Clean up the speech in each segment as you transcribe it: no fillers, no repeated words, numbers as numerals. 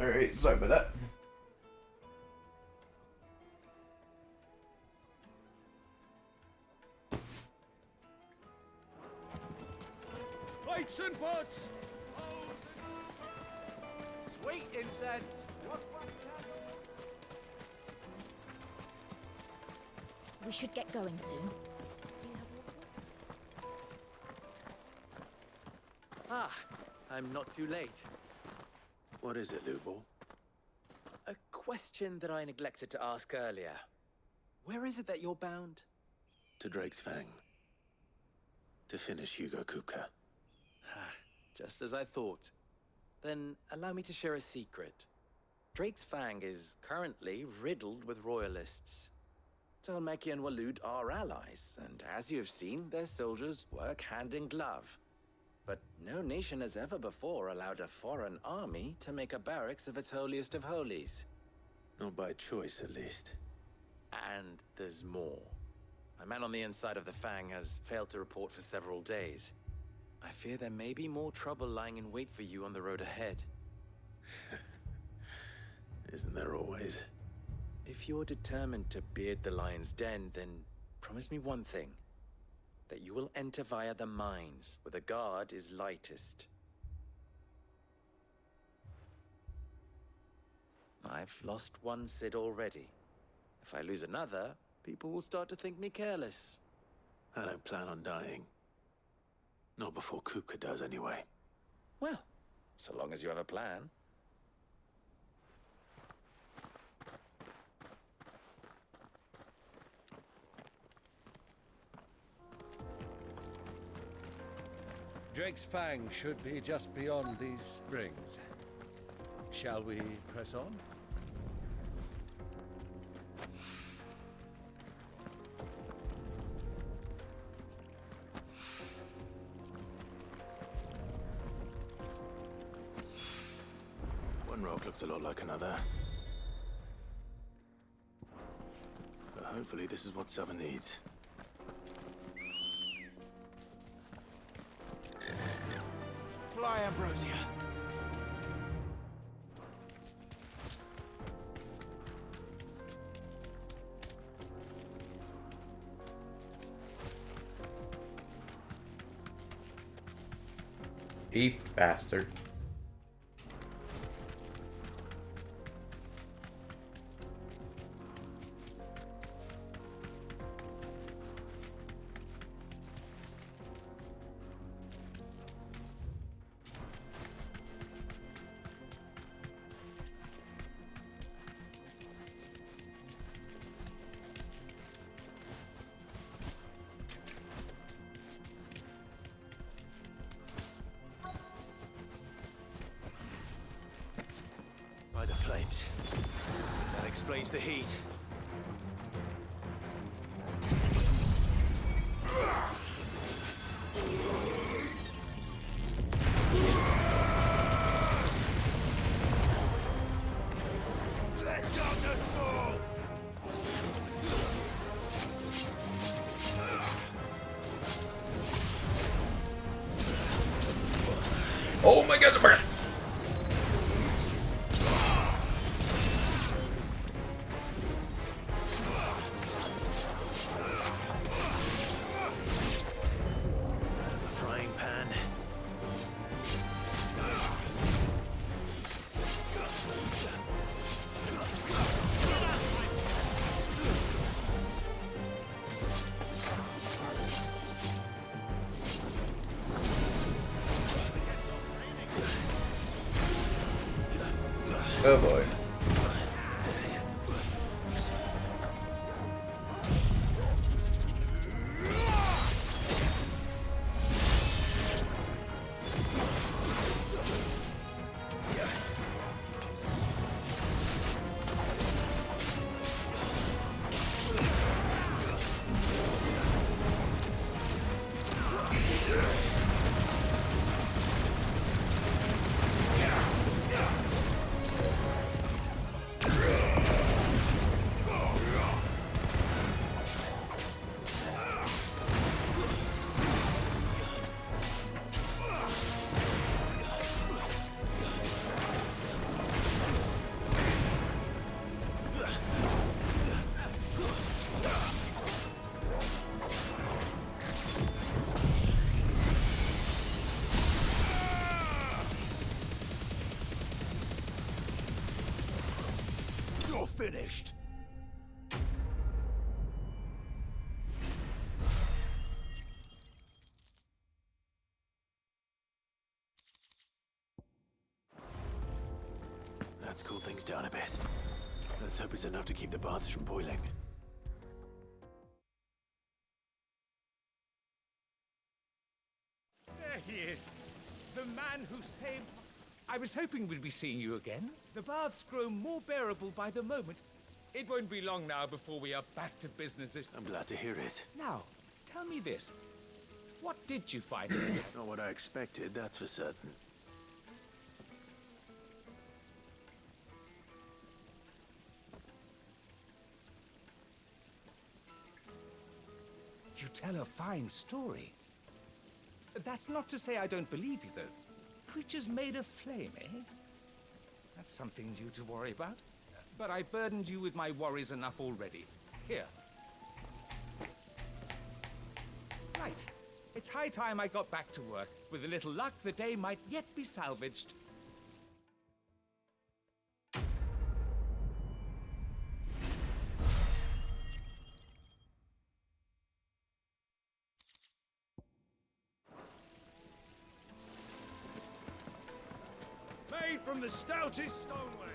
Alright, sorry about that. Lights and pots! Sweet incense! We should get going soon. Ah, I'm not too late. What is it, Lubo? A question that I neglected to ask earlier. Where is it that you're bound? To Drake's Fang. To finish Hugo Kupka. Just as I thought. Then allow me to share a secret. Drake's Fang is currently riddled with royalists. Talmeki and Walud are allies, and as you have seen, their soldiers work hand in glove. But no nation has ever before allowed a foreign army to make a barracks of its holiest of holies. Not by choice, at least. And there's more. My man on the inside of the Fang has failed to report for several days. I fear there may be more trouble lying in wait for you on the road ahead. Isn't there always? If you're determined to beard the lion's den, then promise me one thing. That you will enter via the mines, where the guard is lightest. I've lost one Cid already. If I lose another, people will start to think me careless. I don't plan on dying. Not before Kupka does, anyway. Well, so long as you have a plan. Drake's Fang should be just beyond these springs. Shall we press on? One rock looks a lot like another. But hopefully this is what Southern needs. Fly, Ambrosia! You bastard. By the flames. That explains the heat. Let darkness fall! Oh my god, The frying pan. oh boy. finished. Let's cool things down a bit. Let's hope it's enough to keep the baths from boiling. There he is. The man who saved... I was hoping we'd be seeing you again. The baths grow more bearable by the moment. It won't be long now before we are back to business. I'm glad to hear it. Now, tell me this. What did you find in it? Not what I expected, that's for certain. You tell a fine story. That's not to say I don't believe you, though. Creatures made of flame, eh? That's something new to worry about. But I burdened you with my worries enough already. Here. Right. It's high time I got back to work. With a little luck, the day might yet be salvaged. Made from the stoutest stoneware.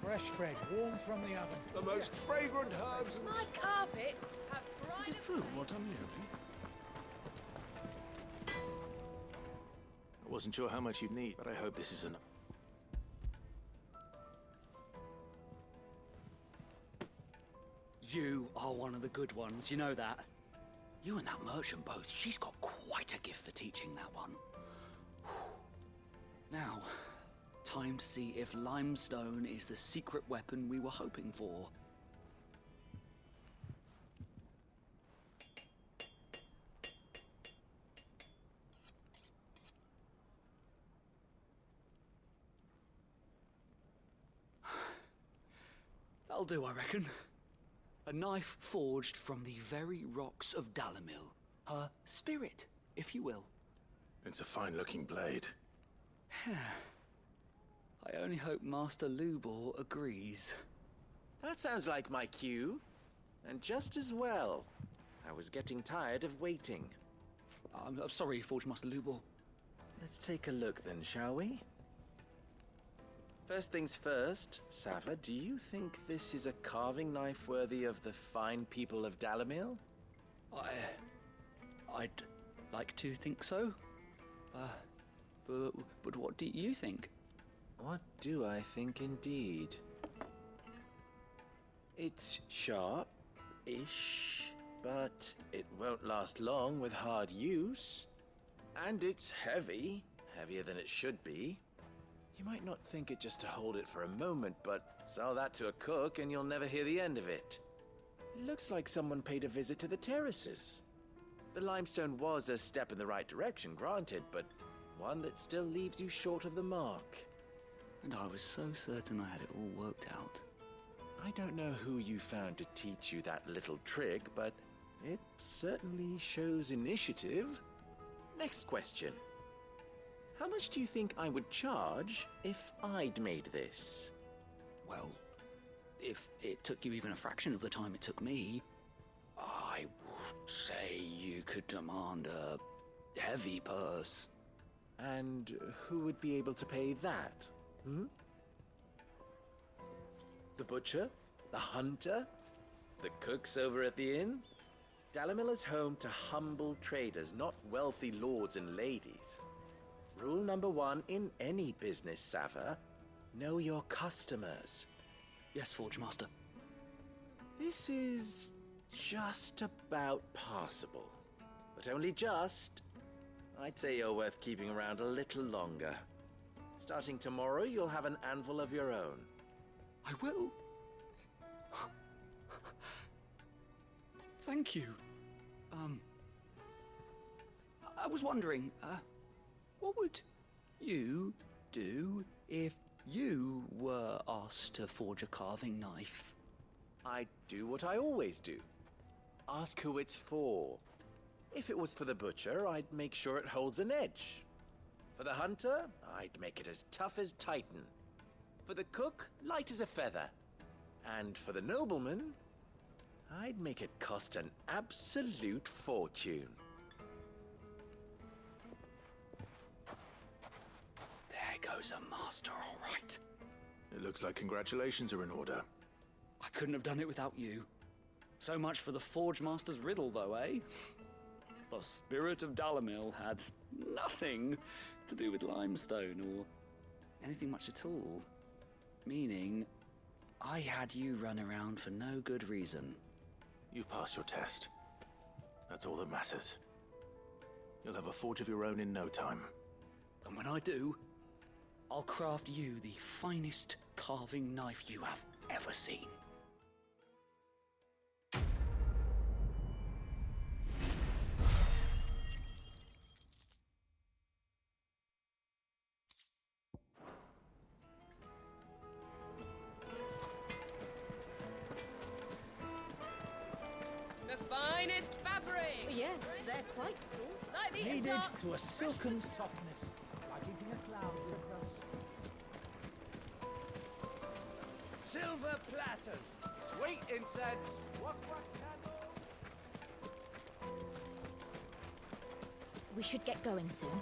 Fresh bread, warm from the oven. The most fragrant herbs and... My carpets have pride Is it true what I'm hearing? I wasn't sure how much you'd need, but I hope this is enough. You are one of the good ones, you know that. You and that merchant both, she's got quite a gift for teaching that one. Now, time to see if limestone is the secret weapon we were hoping for. That'll do, I reckon. A knife forged from the very rocks of Dalamil. Her spirit, if you will. It's a fine-looking blade. I only hope Master Lubor agrees. That sounds like my cue. And just as well. I was getting tired of waiting. I'm sorry, Forge Master Lubor. Let's take a look then, shall we? First things first, Sava, do you think this is a carving knife worthy of the fine people of Dalamil? I'd like to think so. But what do you think? What do I think indeed? It's sharp-ish, but it won't last long with hard use. And it's heavy, heavier than it should be. You might not think it just to hold it for a moment, but sell that to a cook and you'll never hear the end of it. It looks like someone paid a visit to the terraces. The limestone was a step in the right direction, granted, but one that still leaves you short of the mark. And I was so certain I had it all worked out. I don't know who you found to teach you that little trick, but it certainly shows initiative. Next question. How much do you think I would charge if I'd made this? Well, if it took you even a fraction of the time it took me, I would say you could demand a heavy purse. And who would be able to pay that? The butcher? The hunter? The cooks over at the inn? Dalamil is home to humble traders, not wealthy lords and ladies. Rule number 1 in any business, Sava, know your customers. Yes, Forge Master. This is just about passable, but only just. I'd say you're worth keeping around a little longer. Starting tomorrow, you'll have an anvil of your own. I will. Thank you. I was wondering, what would you do if you were asked to forge a carving knife? I'd do what I always do. Ask who it's for. If it was for the butcher, I'd make sure it holds an edge. For the hunter, I'd make it as tough as Titan. For the cook, light as a feather. And for the nobleman, I'd make it cost an absolute fortune. There goes a master, all right. It looks like congratulations are in order. I couldn't have done it without you. So much for the Forge Master's riddle, though, eh? The spirit of Dalamil had nothing to do with limestone or anything much at all. Meaning, I had you run around for no good reason. You've passed your test. That's all that matters. You'll have a forge of your own in no time. And when I do, I'll craft you the finest carving knife you have ever seen. The finest fabric! Yes, they're quite sort. Like the Kneaded dark... to a silken softness, like eating a cloud with a crust. Silver platters, sweet incense, wax candles. We should get going soon.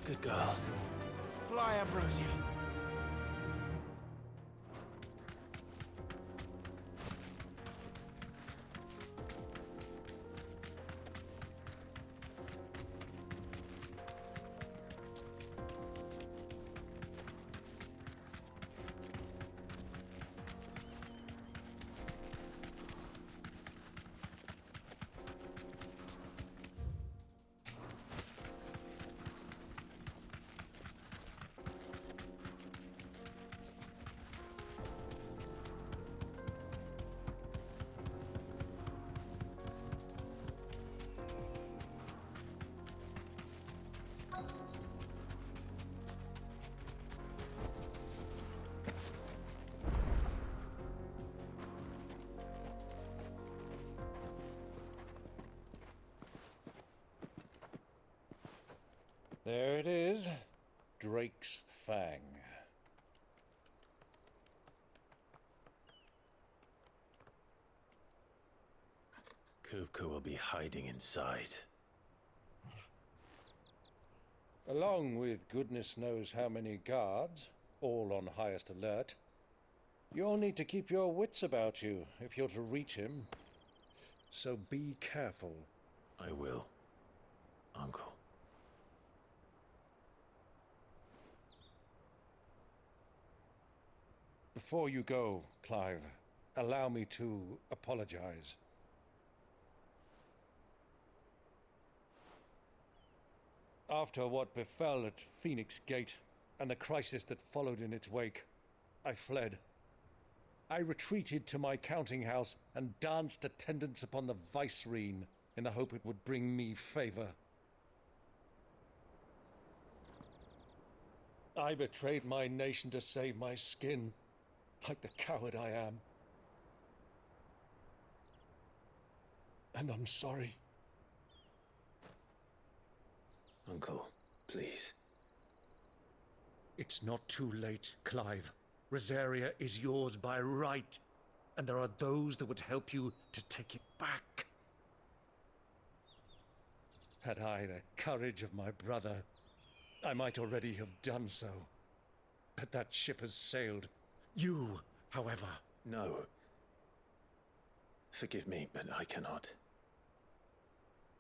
Good girl. Fly, Ambrosia. There it is. Drake's Fang. Kupka will be hiding inside. Along with goodness knows how many guards, all on highest alert. You'll need to keep your wits about you if you're to reach him. So be careful. I will, Uncle. Before you go, Clive, allow me to apologize. After what befell at Phoenix Gate and the crisis that followed in its wake, I fled. I retreated to my counting house and danced attendance upon the vicereine in the hope it would bring me favor. I betrayed my nation to save my skin, like the coward I am. And I'm sorry. Uncle, please. It's not too late, Clive. Rosaria is yours by right, and there are those that would help you to take it back. Had I the courage of my brother, I might already have done so. But that ship has sailed. You, however... No. Forgive me, but I cannot.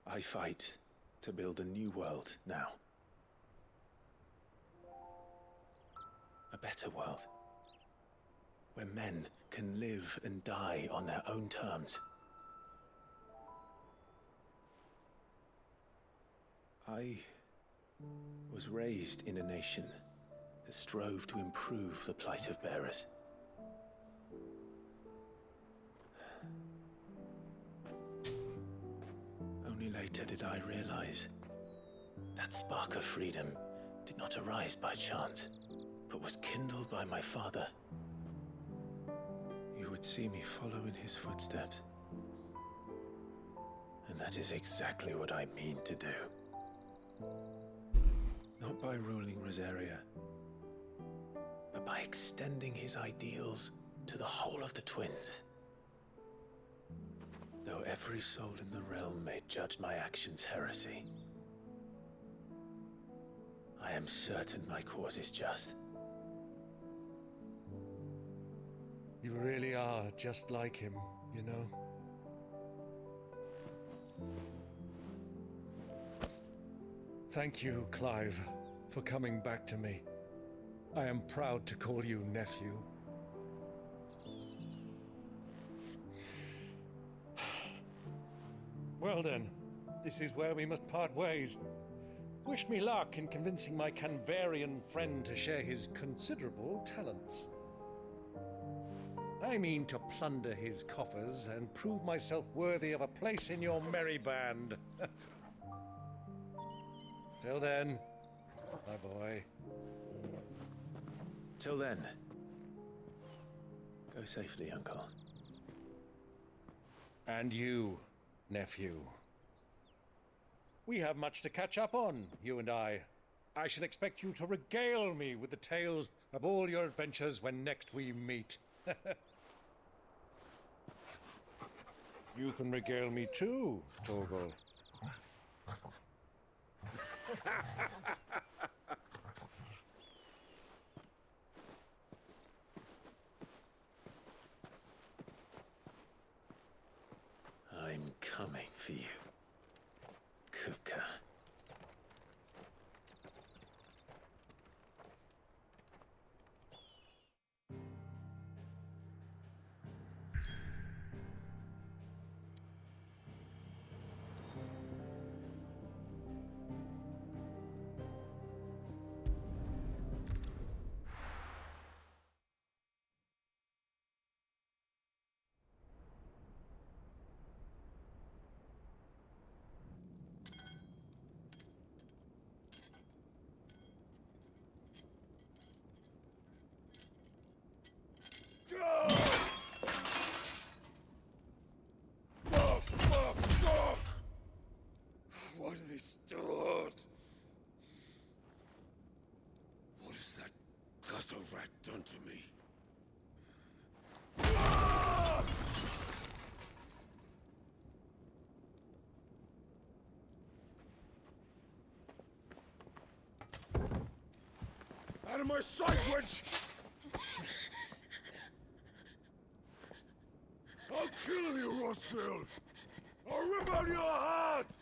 I fight to build a new world now. A better world. Where men can live and die on their own terms. I was raised in a nation that strove to improve the plight of bearers. Only later did I realize that spark of freedom did not arise by chance, but was kindled by my father. You would see me follow in his footsteps. And that is exactly what I mean to do. Not by ruling Rosaria, but by extending his ideals to the whole of the twins. Though every soul in the realm may judge my actions heresy, I am certain my cause is just. You really are just like him, you know? Thank you, Clive, for coming back to me. I am proud to call you nephew. Well then, this is where we must part ways. Wish me luck in convincing my Canvarian friend to share his considerable talents. I mean to plunder his coffers and prove myself worthy of a place in your merry band. Till then, my boy. Till then, go safely, Uncle. And you, nephew. We have much to catch up on, you and I. I shall expect you to regale me with the tales of all your adventures when next we meet. You can regale me too, Torgal. I'm coming for you, Kupka. Why do they start? What has that gutter rat done to me? Out of my sight, wench! I'll kill you, Rossfield! I'll rip out your heart!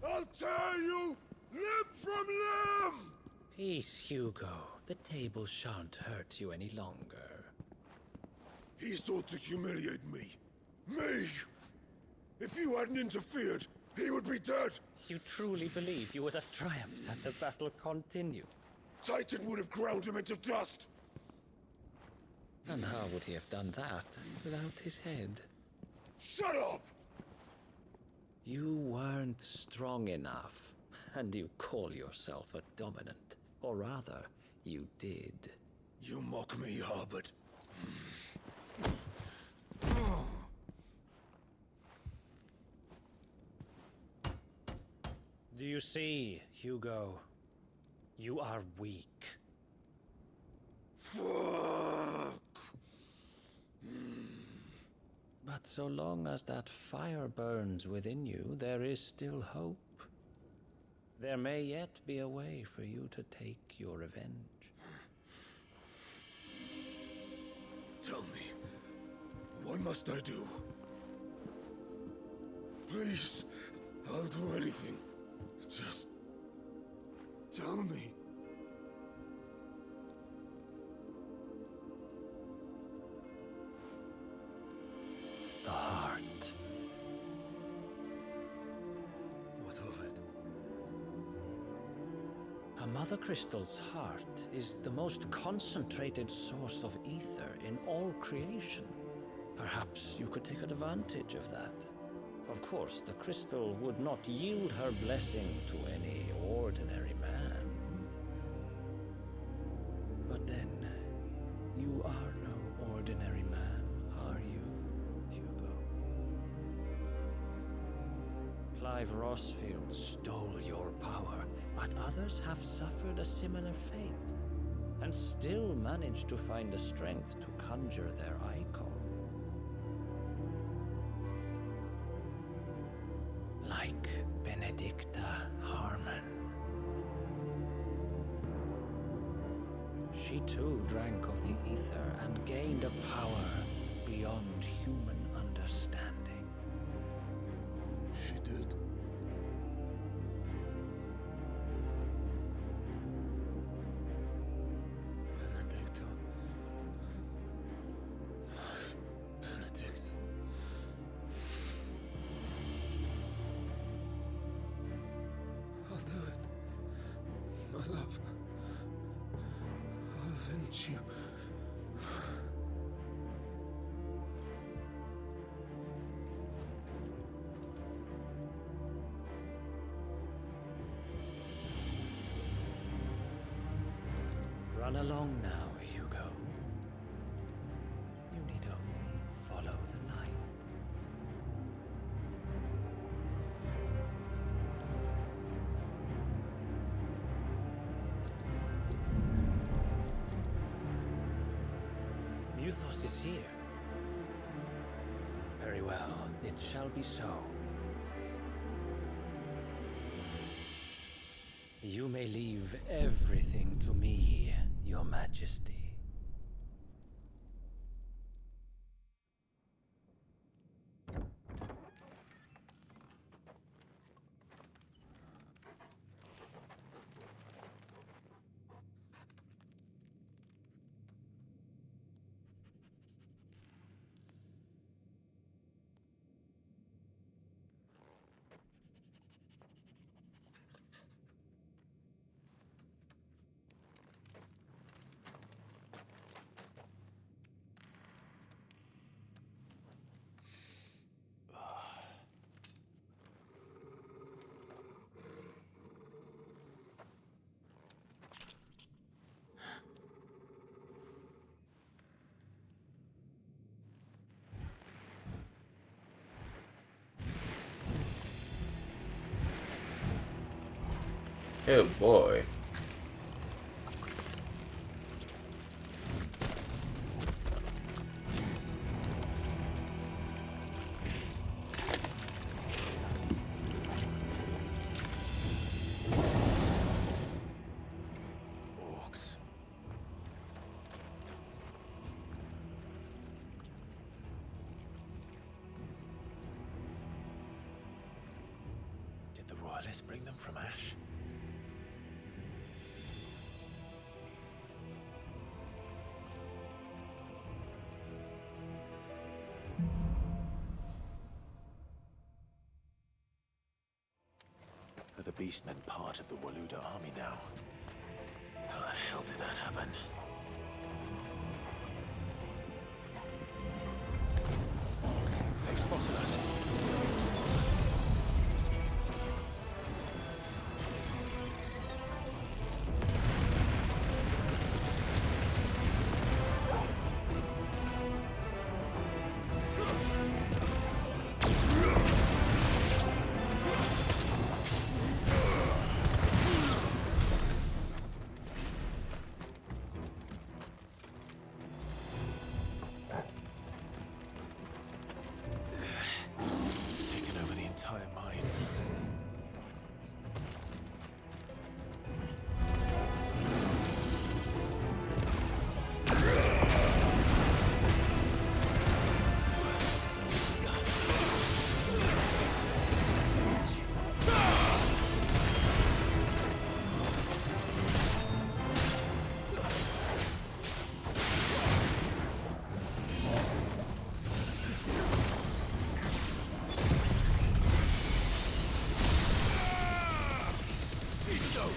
I'll tear you limb from limb! Peace, Hugo. The table shan't hurt you any longer. He sought to humiliate me. Me! If you hadn't interfered, he would be dead! You truly believe you would have triumphed had the battle continued? Titan would have ground him into dust! And how would he have done that without his head? Shut up! You weren't strong enough, and you call yourself a dominant. Or rather, you did. You mock me, Harbert. Do you see, Hugo? You are weak. Fuck! But so long as that fire burns within you, there is still hope. There may yet be a way for you to take your revenge. Tell me, what must I do? Please, I'll do anything. Just tell me. The heart. What of it? A Mother Crystal's heart is the most concentrated source of ether in all creation. Perhaps you could take advantage of that. Of course, the crystal would not yield her blessing to any ordinary man. But then, you are no ordinary man, are you, Hugo? Clive 5 Rossfields stole your power, but others have suffered a similar fate, and still managed to find the strength to conjure their icon. Like Benedicta Harmon. She too drank of the ether and gained a power beyond human understanding. She did. Benedicta. Benedict. I'll do it. My love. I'll avenge you. Run along now, Hugo. You need only follow the light. Muthos is here. Very well, it shall be so. You may leave everything to me, Your Majesty. Oh boy. Orcs. Did the Royalists bring them from Ash? Are the Beastmen part of the Waluda army now? How the hell did that happen? They've spotted us. Taken over the entire mine. It's over.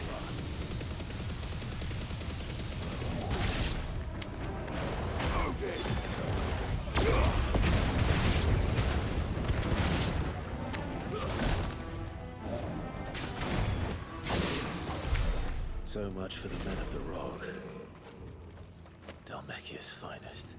So much for the men of the Rock. Dhalmekia's finest.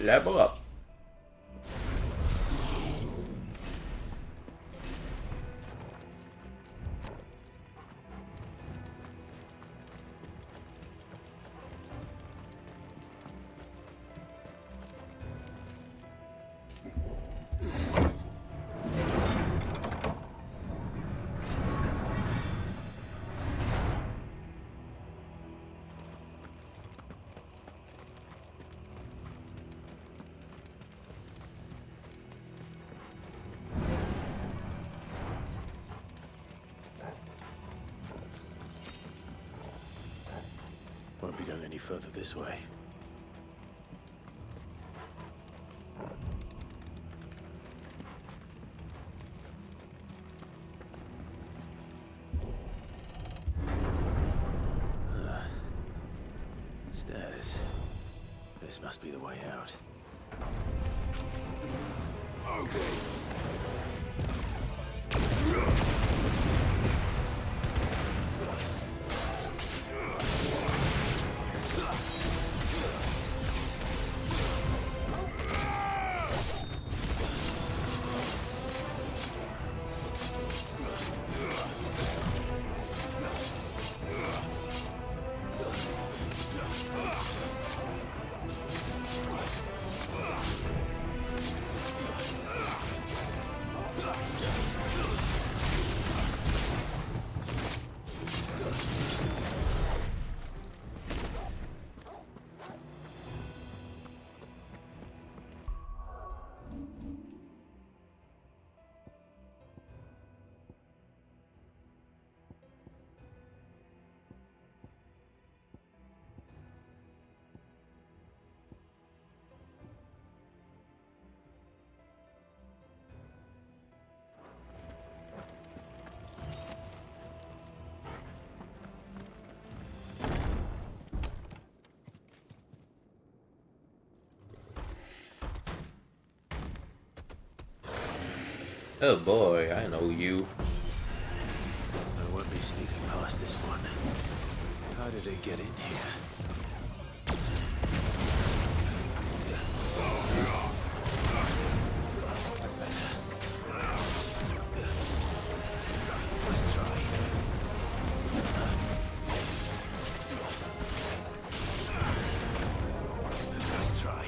Level up. Won't be going any further this way. Stairs. This must be the way out. Oh boy, I know you. I won't be sneaking past this one. How did it get in here? That's better. Let's try. Let's try.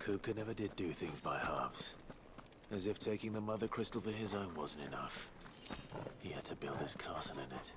Kupka never did do things by halves. As if taking the Mother Crystal for his own wasn't enough. He had to build his castle in it.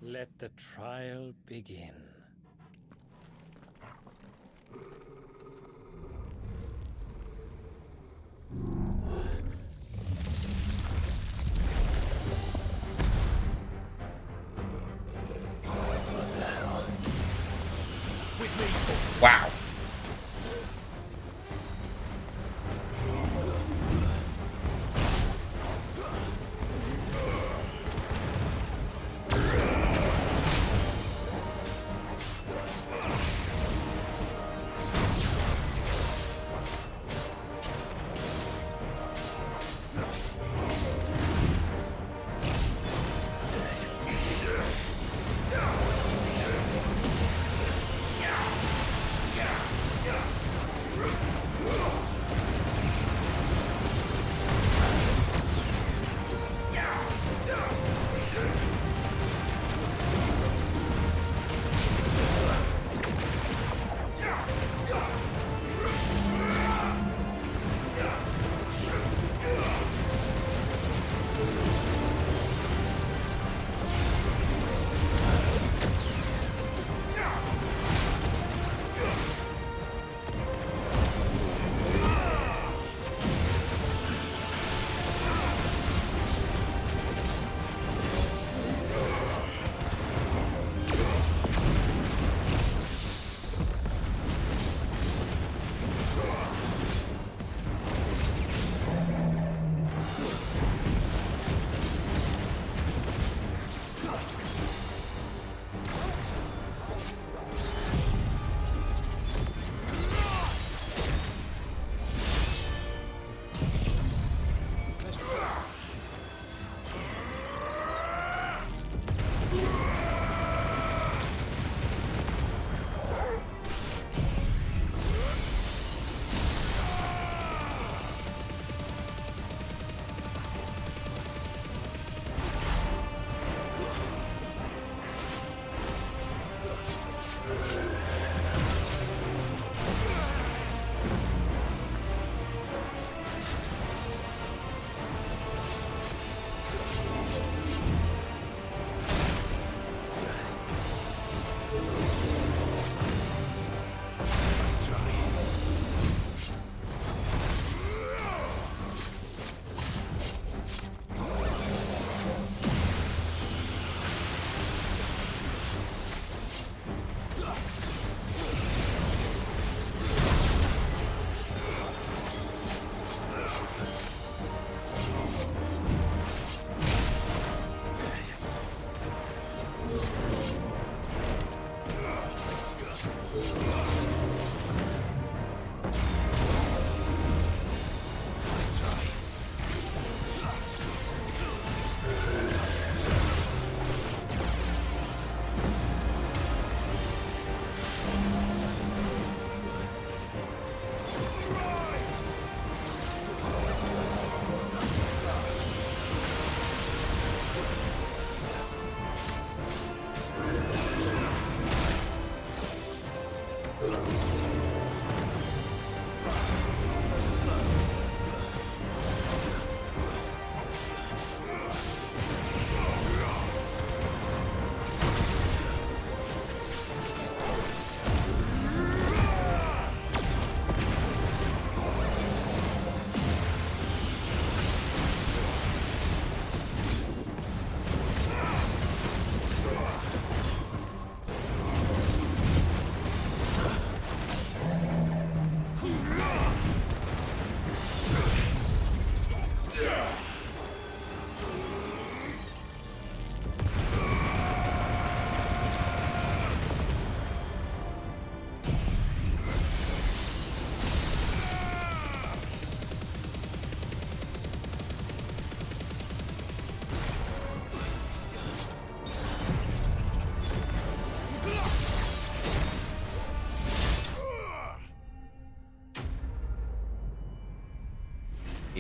Let the trial begin. Wow.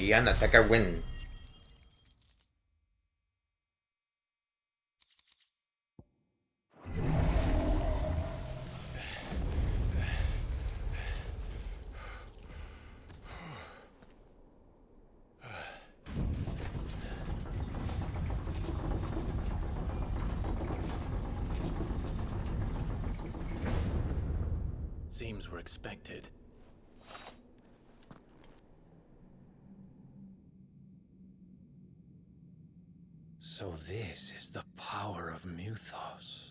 Ian attacker win. Seems we're expected. So this is the power of Muthos.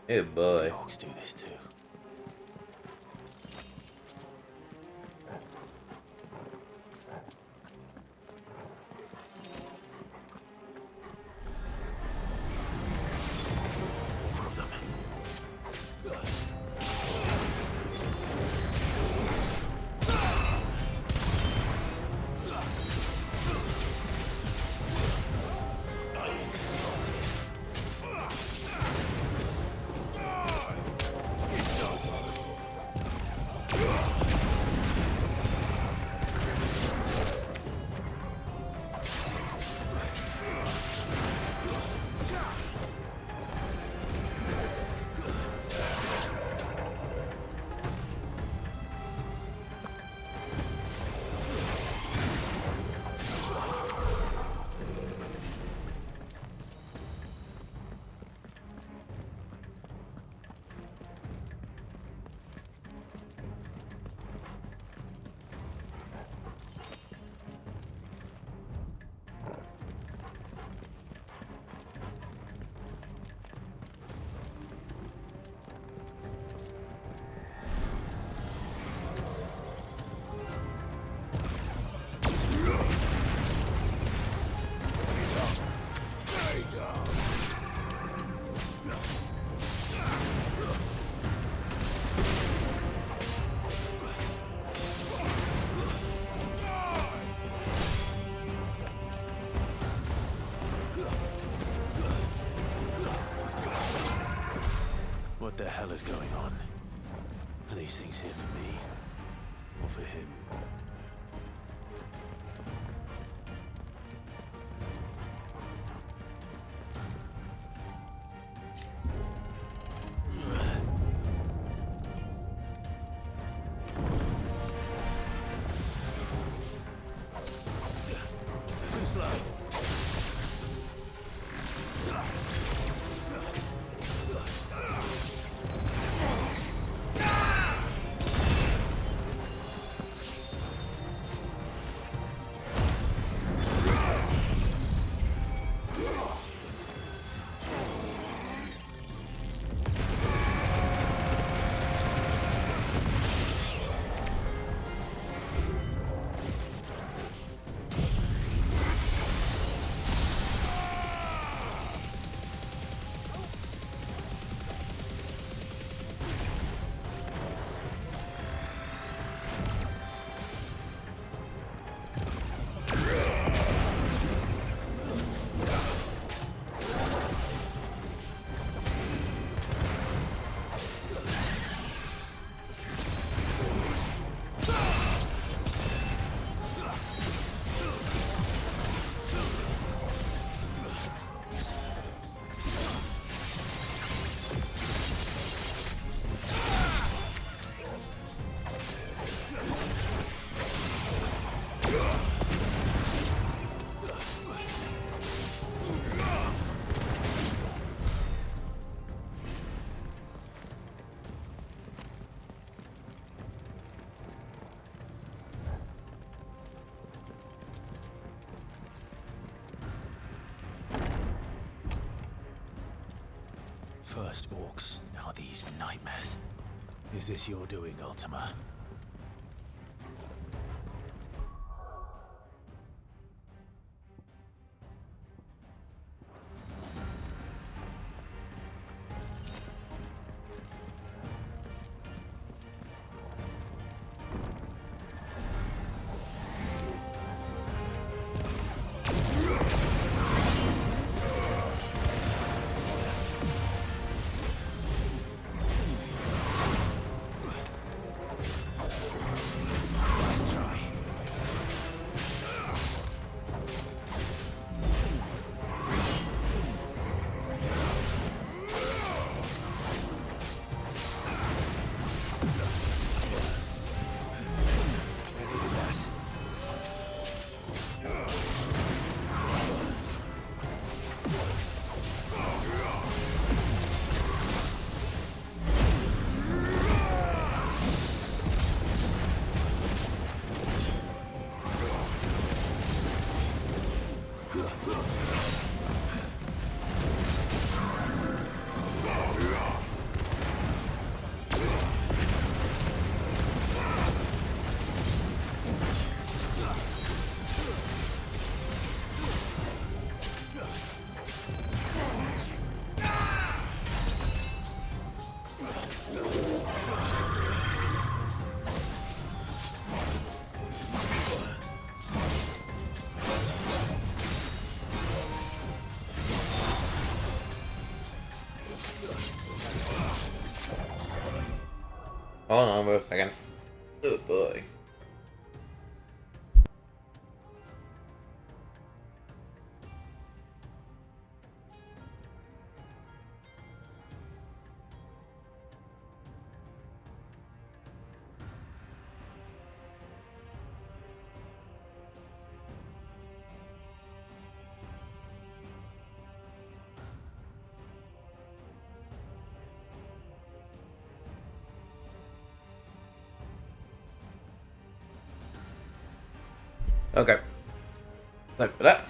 Oh boy. The orcs do this too. More of them. What the hell is going on? Are these things here for me? Or for him? Too slow. First orcs, now these nightmares. Is this your doing, Ultima? Hold on for a second. Oh boy. Okay. Sorry for that.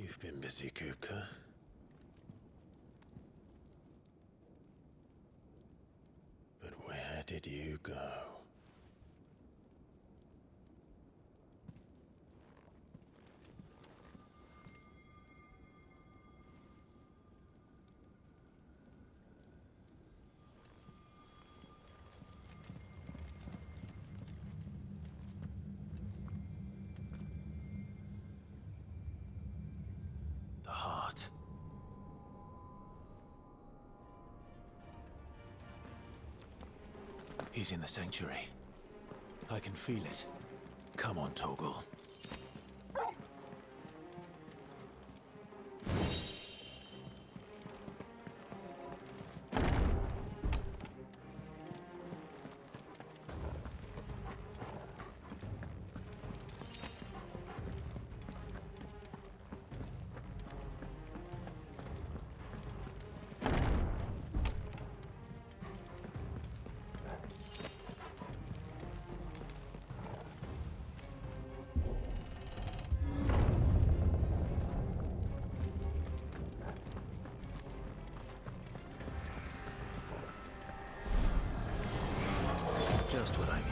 You've been busy, Kupka. But where did you go? The heart. He's in the sanctuary. I can feel it. Come on, Toggle. Just what I needed.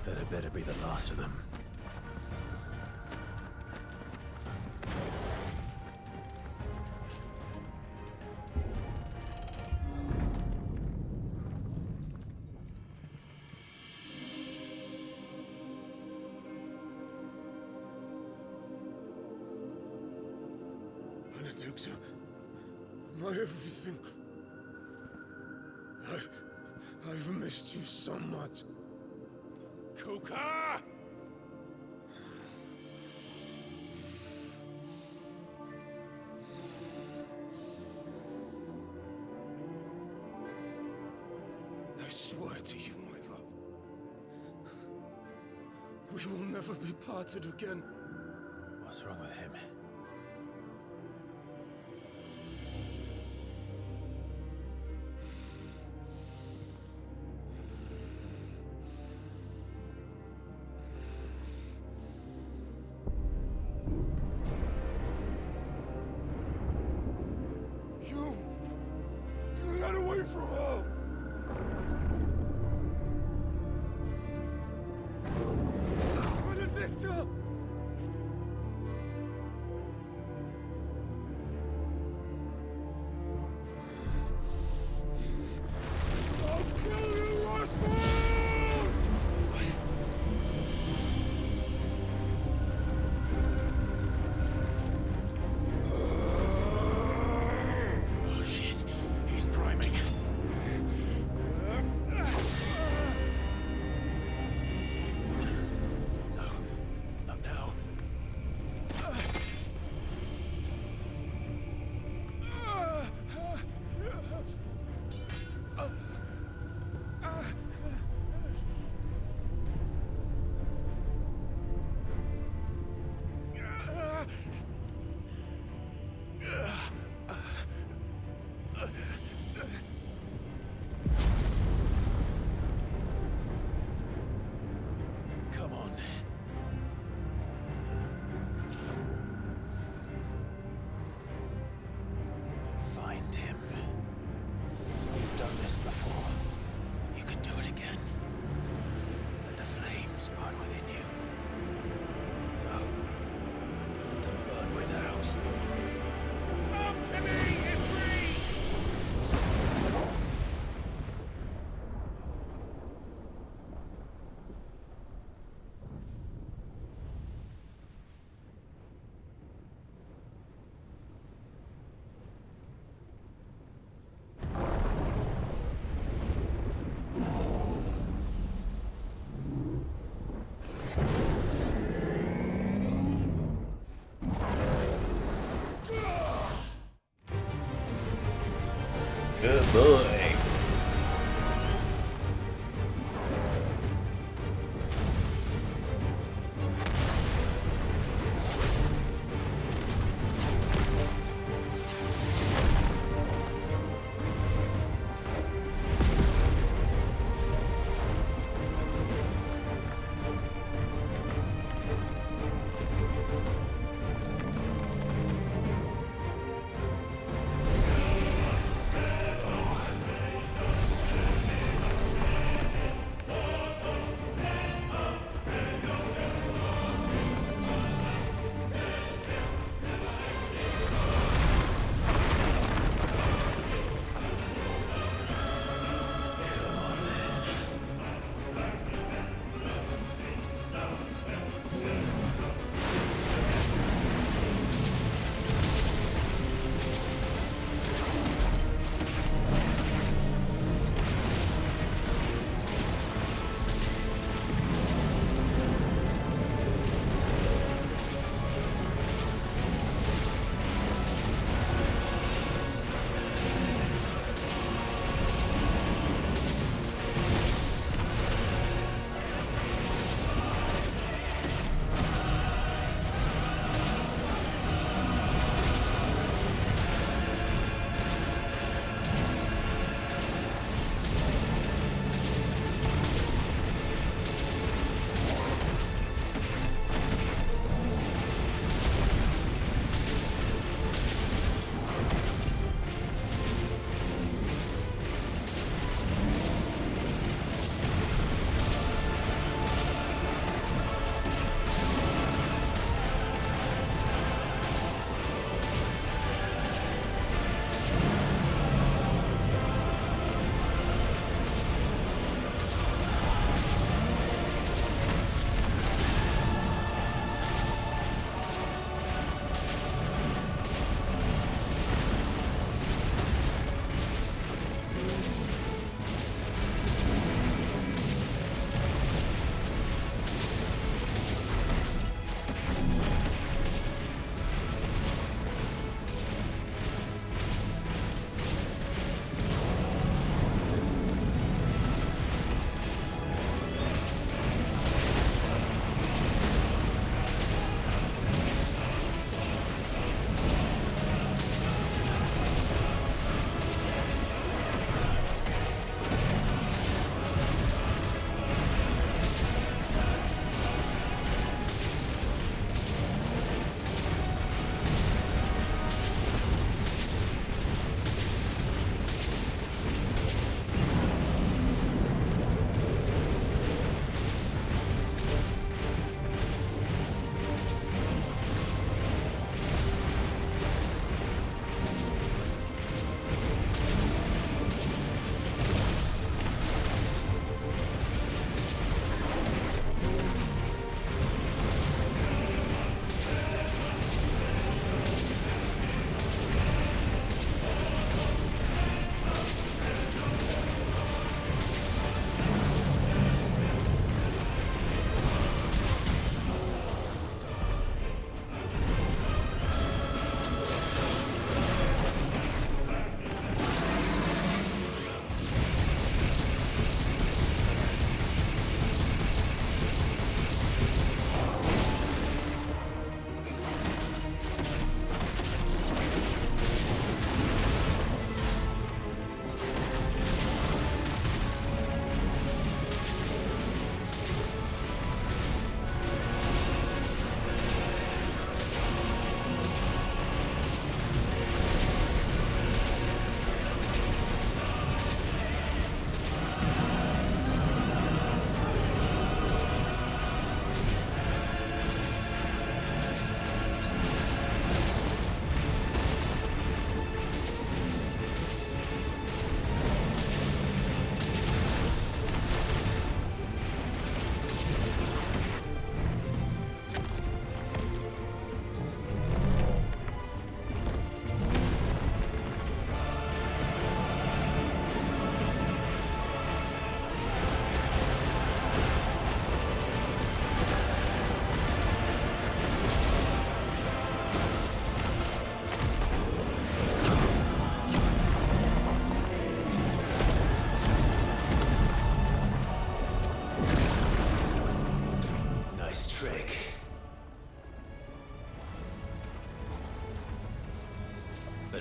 That had better be the last of them. Benedicta, my everything. I've missed you so much. Kuka! I swear to you, my love, we will never be parted again. What's wrong with him? Get away from her! Benedicta! I'll kill you, Roswell! Oh shit, he's priming. Not now. Come on. Find him. You've done this before. You can do it again. Let the flames burn within you. No. Let them burn without. Come to me, Ifrit! Good boy.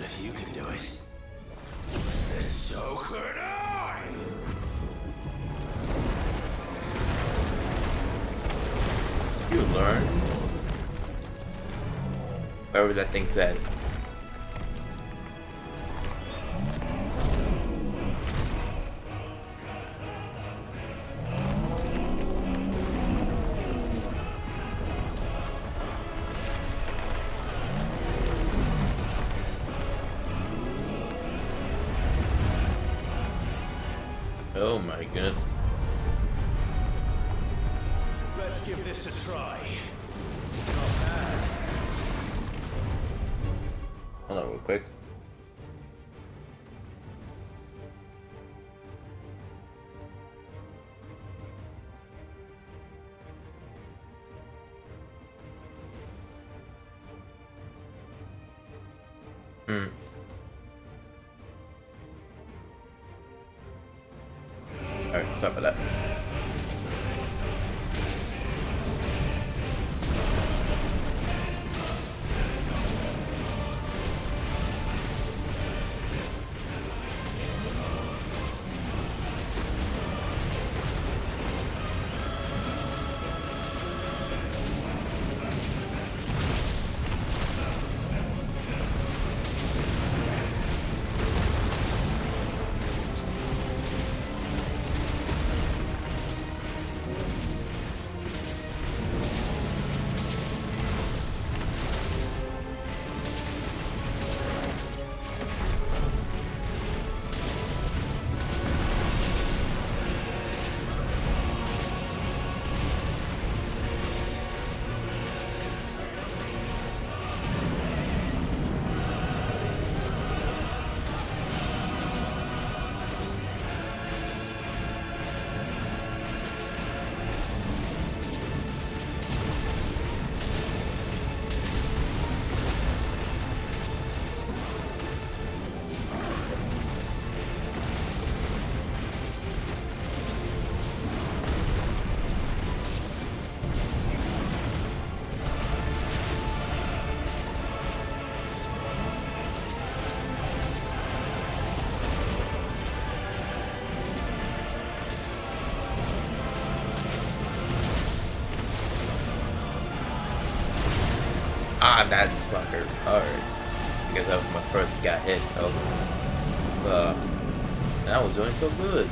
But if you can do it, then so could I! You learn. Wherever that thing said. Oh my goodness. Let's give this a try. Not bad. Hold on real quick. Alright, sorry about that. Ah, that fucker. Alright. I guess that was my first got hit. And I was doing so good.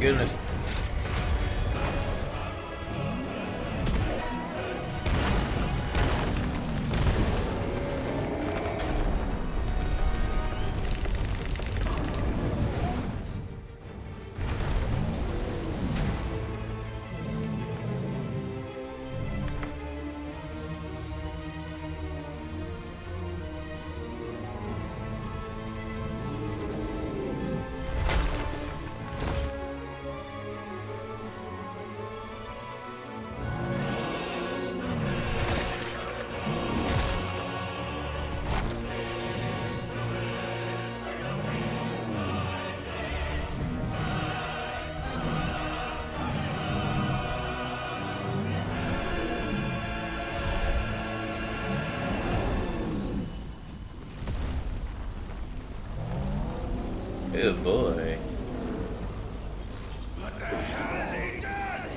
goodness. Good boy. What the hell has he done?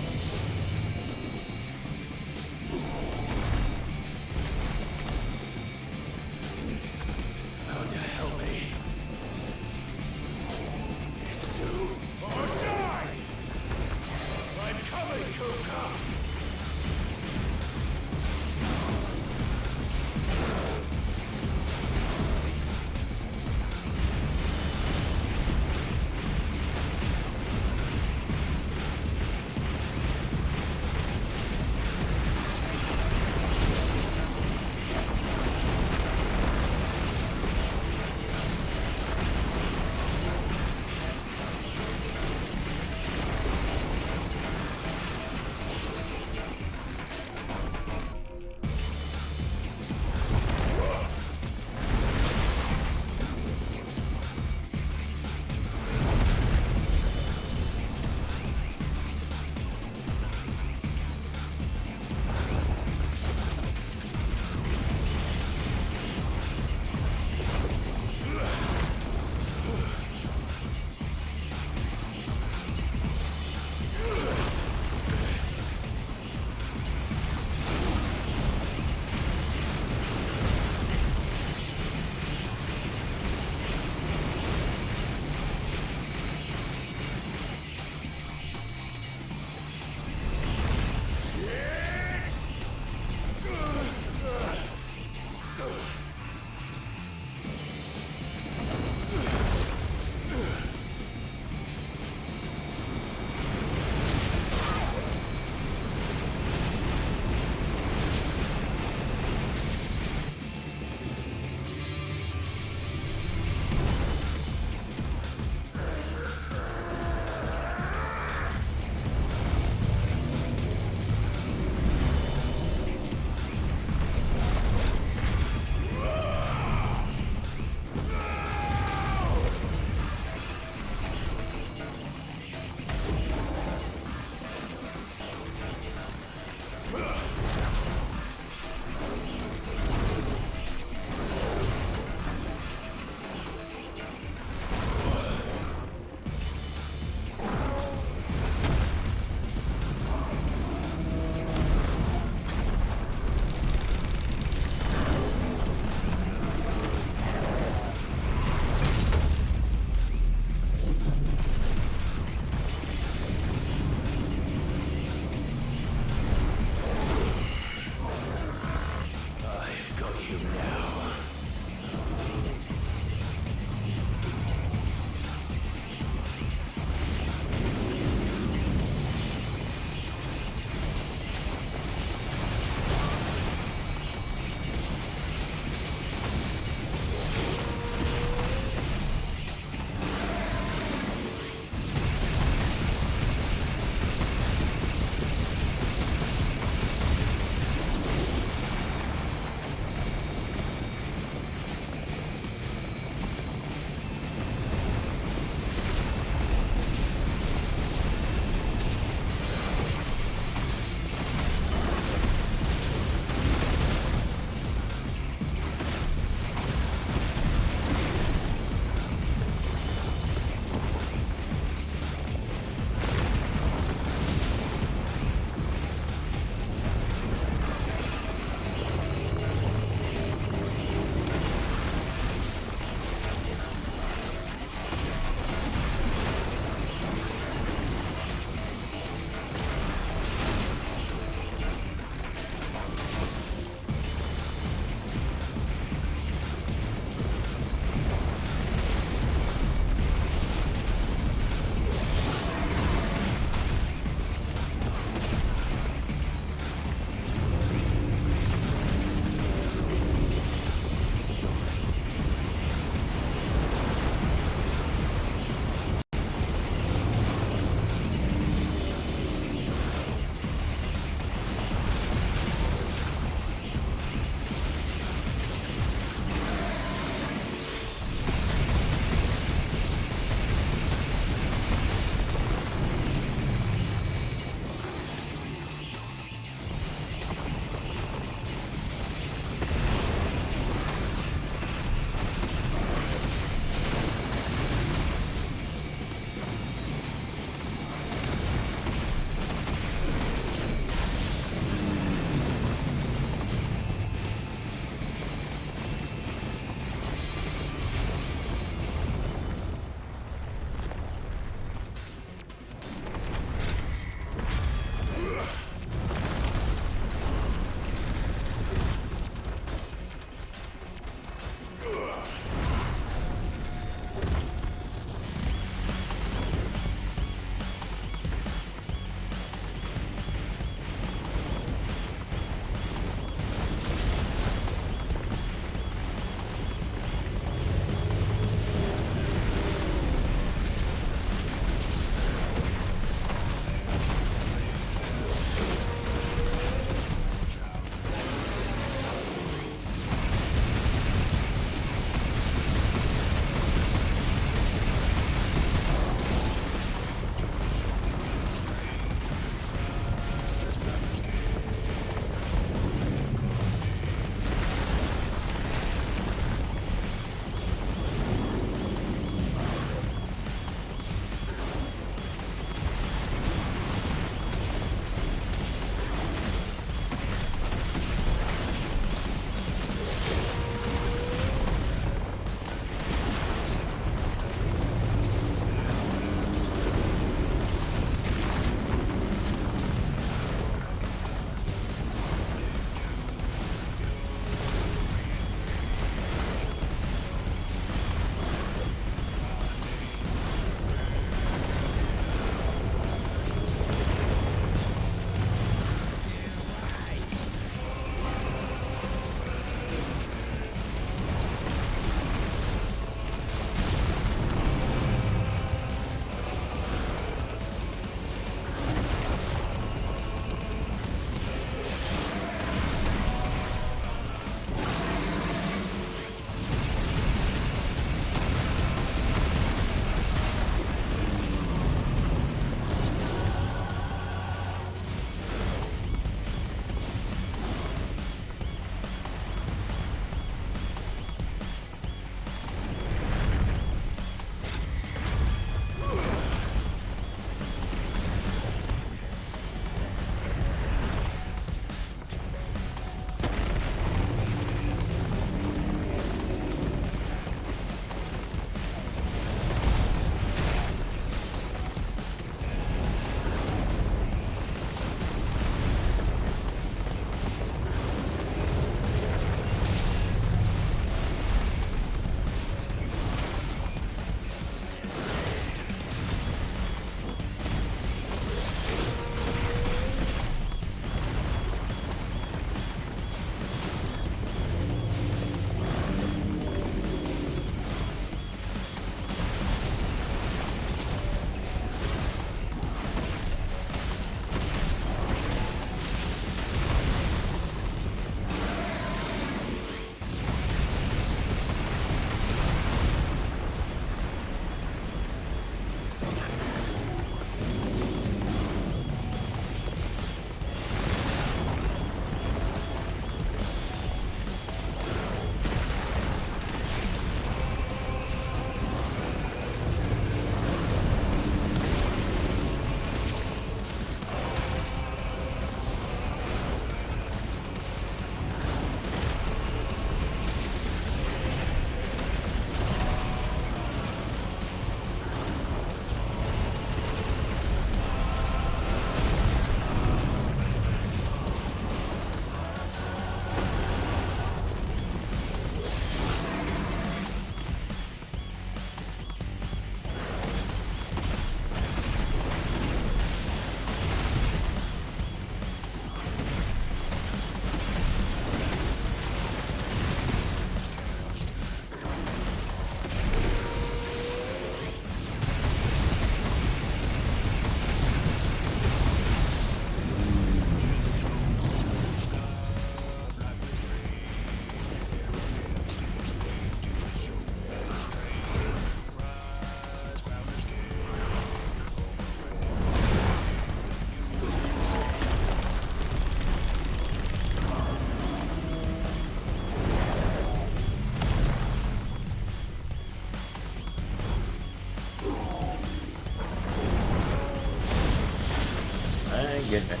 goodness.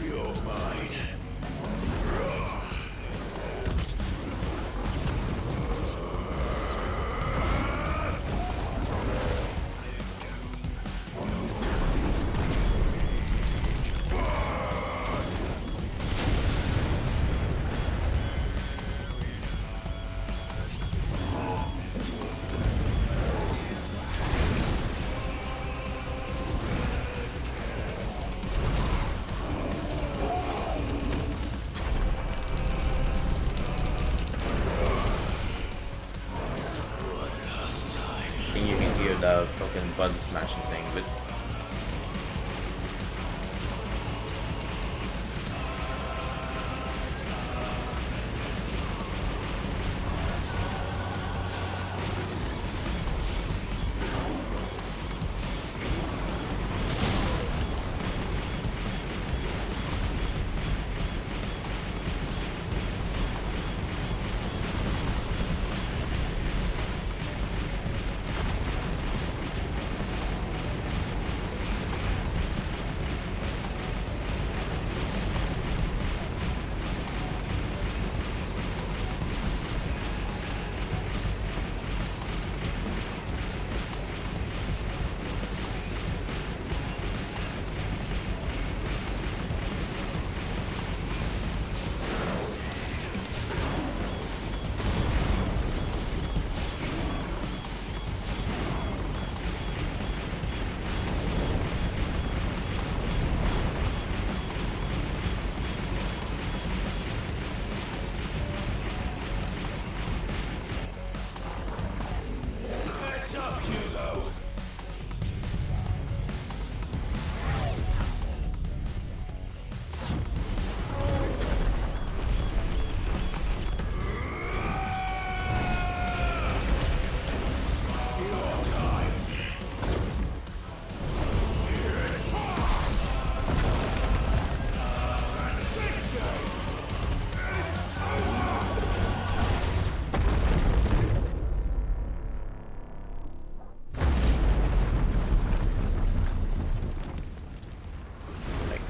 You're mine. I think you can hear the fucking button smashing thing, but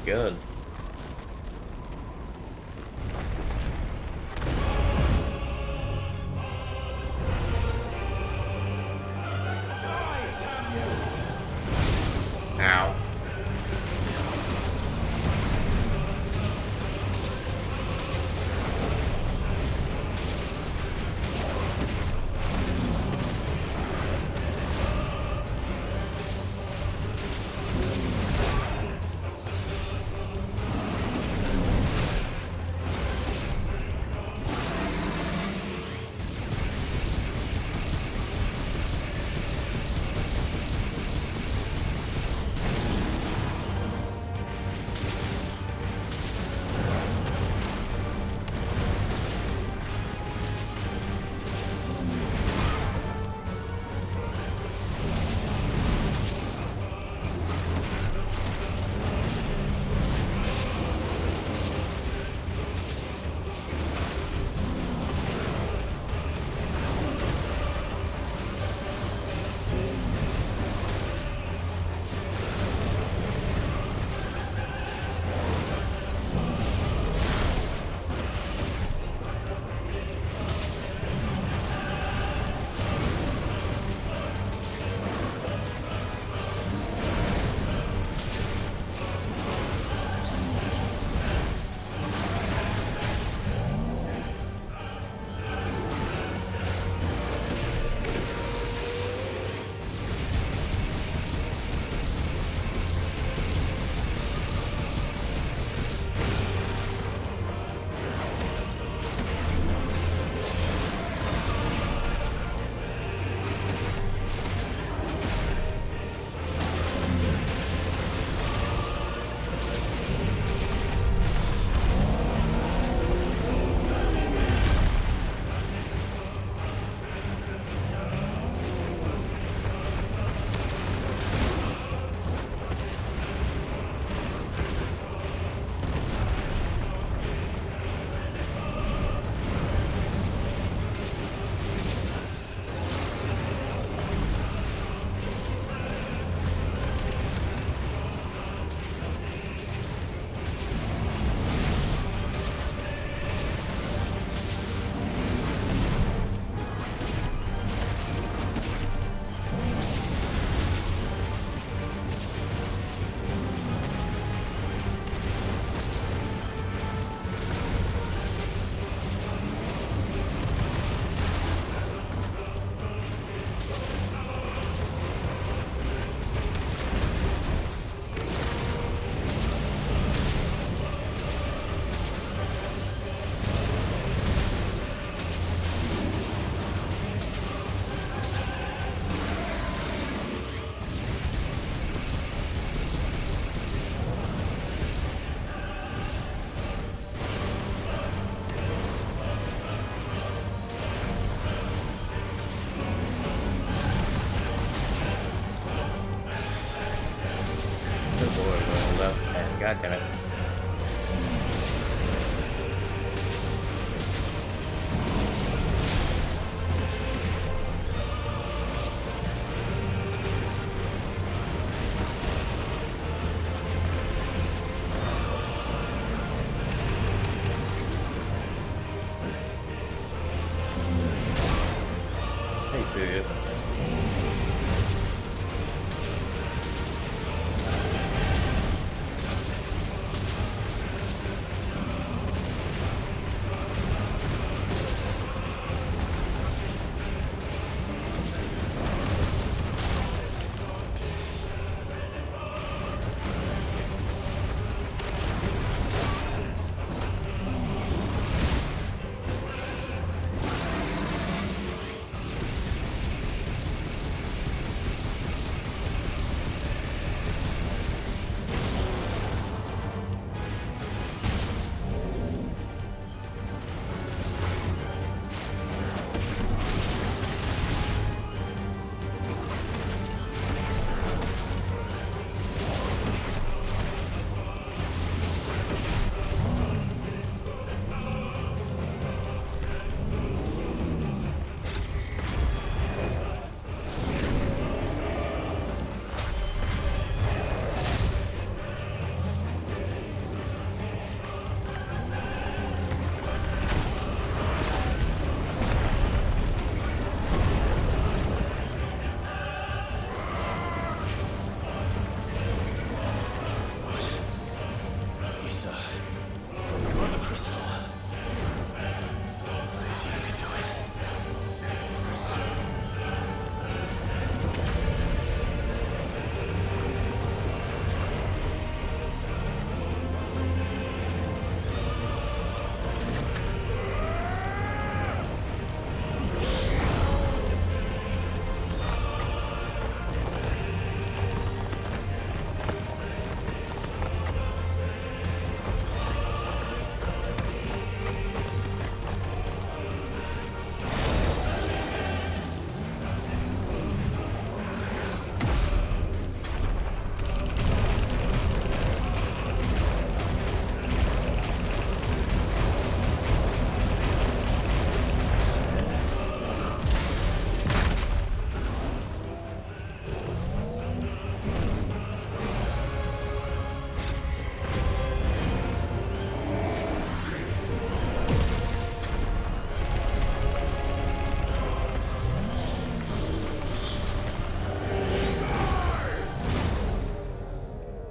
good. Ow. God damn it. Are you serious?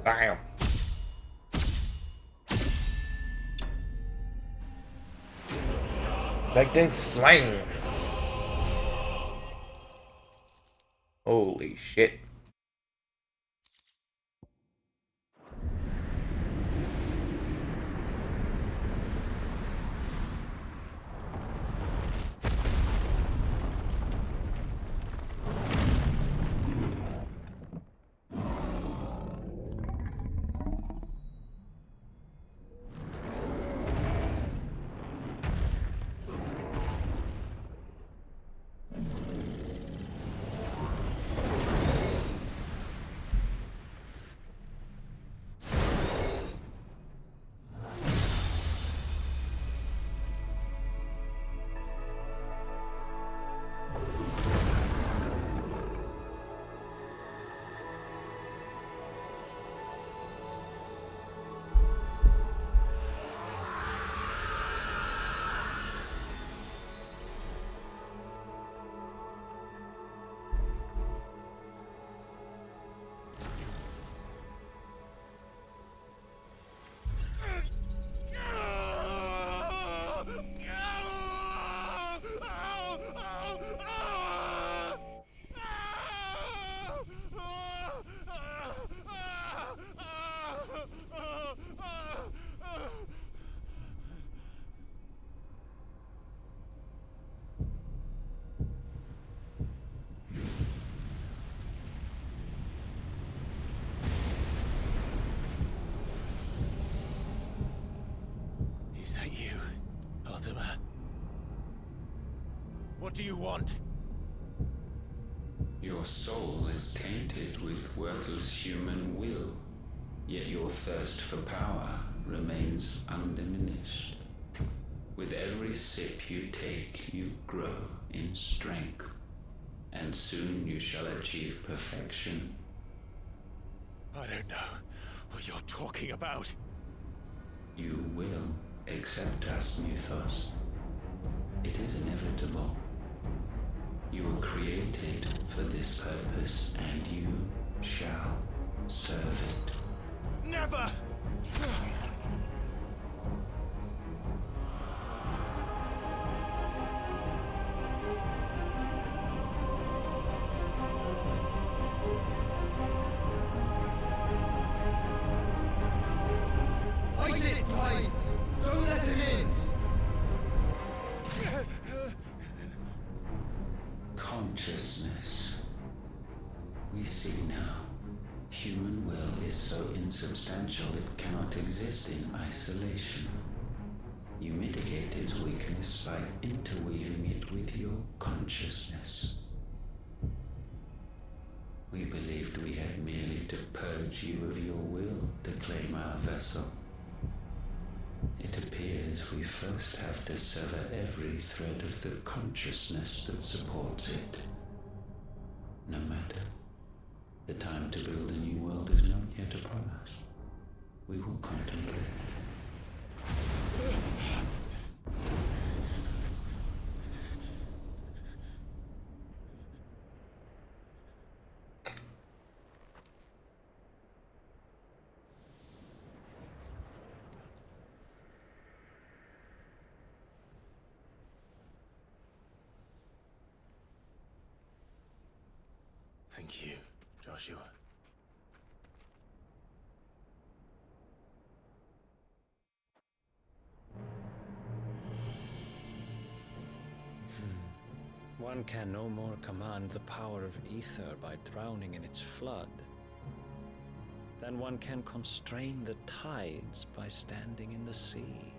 Bam. Lightning slang. Holy shit. Is that you, Ultima? What do you want? Your soul is tainted with worthless human will. Yet your thirst for power remains undiminished. With every sip you take, you grow in strength, and soon you shall achieve perfection. I don't know what you're talking about. You will accept us, Muthos. It is inevitable. You were created for this purpose, and you shall serve it. Never! Fight it, Clive! Don't let him in! Consciousness. We see now. Human will is so insubstantial it cannot exist in isolation. You mitigate its weakness by interweaving it with your consciousness. We believed we had merely to purge you of your will to claim our vessel. It appears we first have to sever every thread of the consciousness that supports it. No matter. The time to build a new world is not yet upon us. We will contemplate. Thank you, Joshua. One can no more command the power of ether by drowning in its flood than one can constrain the tides by standing in the sea.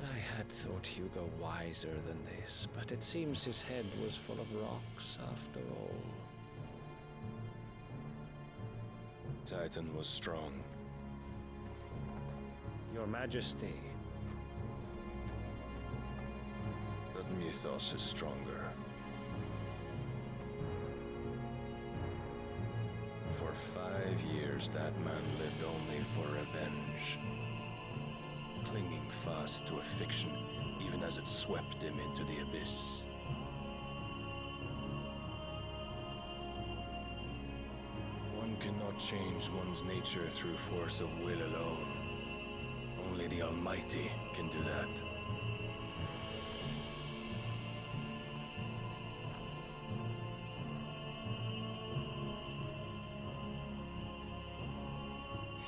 I had thought Hugo wiser than this, but it seems his head was full of rocks after all. Titan was strong. Your Majesty. But Mythos is stronger. For 5 years, that man lived only for revenge. Clinging fast to a fiction, even as it swept him into the abyss. One cannot change one's nature through force of will alone. Only the Almighty can do that.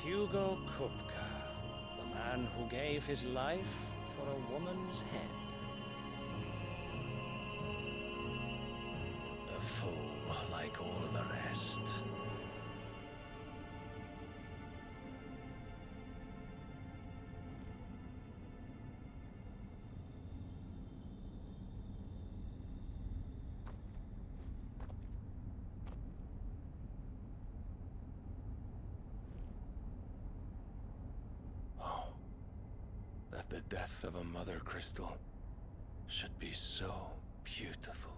Hugo Kupka, the man who gave his life for a woman's head. A fool like all the rest. That the death of a mother crystal should be so beautiful.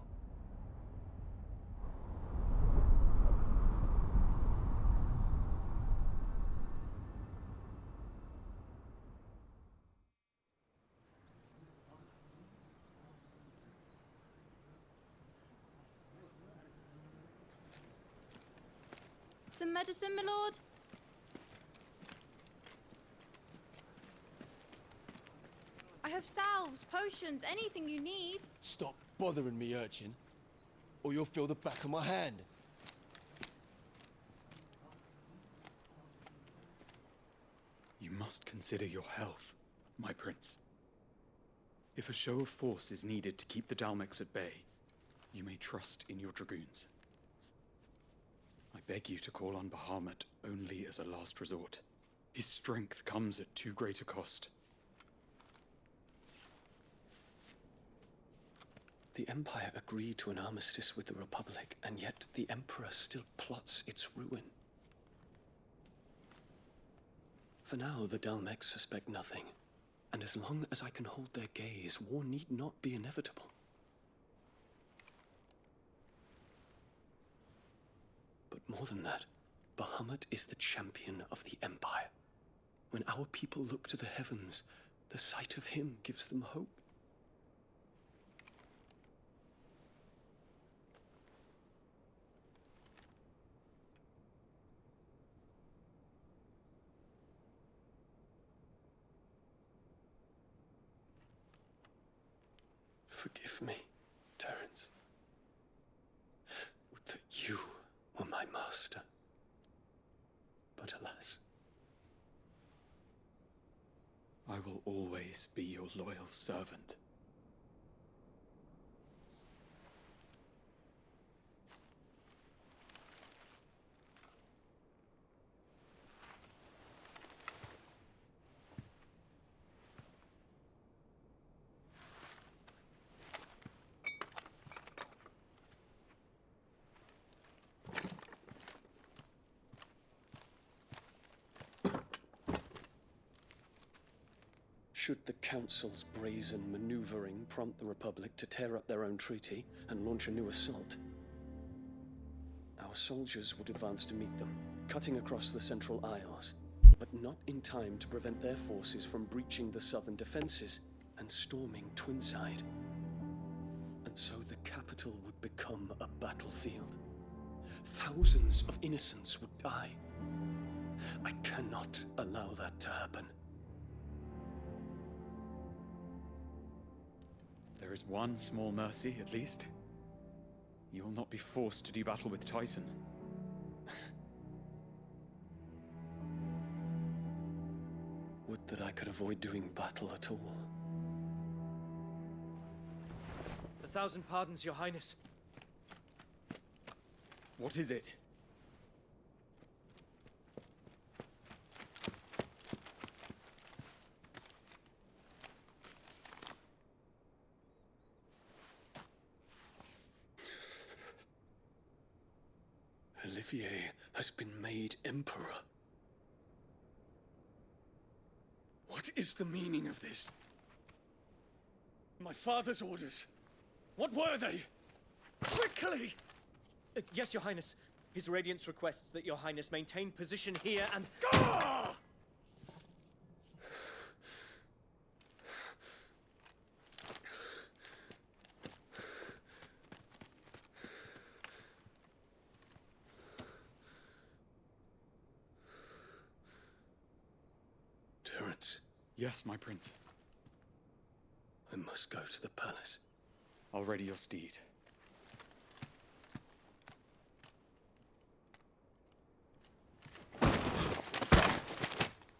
Some medicine, my lord? I have salves, potions, anything you need. Stop bothering me, urchin, or you'll feel the back of my hand. You must consider your health, my prince. If a show of force is needed to keep the Dalmex at bay, you may trust in your dragoons. I beg you to call on Bahamut only as a last resort. His strength comes at too great a cost. The Empire agreed to an armistice with the Republic, and yet the Emperor still plots its ruin. For now, the Dalmex suspect nothing, and as long as I can hold their gaze, war need not be inevitable. But more than that, Bahamut is the champion of the Empire. When our people look to the heavens, the sight of him gives them hope. Forgive me, Terence. Would that you were my master. But alas. I will always be your loyal servant. Should the Council's brazen maneuvering prompt the Republic to tear up their own treaty and launch a new assault, our soldiers would advance to meet them, cutting across the Central Isles, but not in time to prevent their forces from breaching the southern defenses and storming Twinside. And so the capital would become a battlefield. Thousands of innocents would die. I cannot allow that to happen. There is one small mercy, at least. You will not be forced to do battle with Titan. Would that I could avoid doing battle at all. 1,000 pardons, Your Highness. What is it? Olivier has been made Emperor. What is the meaning of this? My father's orders. What were they? Quickly! Yes, Your Highness. His Radiance requests that Your Highness maintain position here and... Gah! Terence. Yes, my prince. I must go to the palace. I'll ready your steed.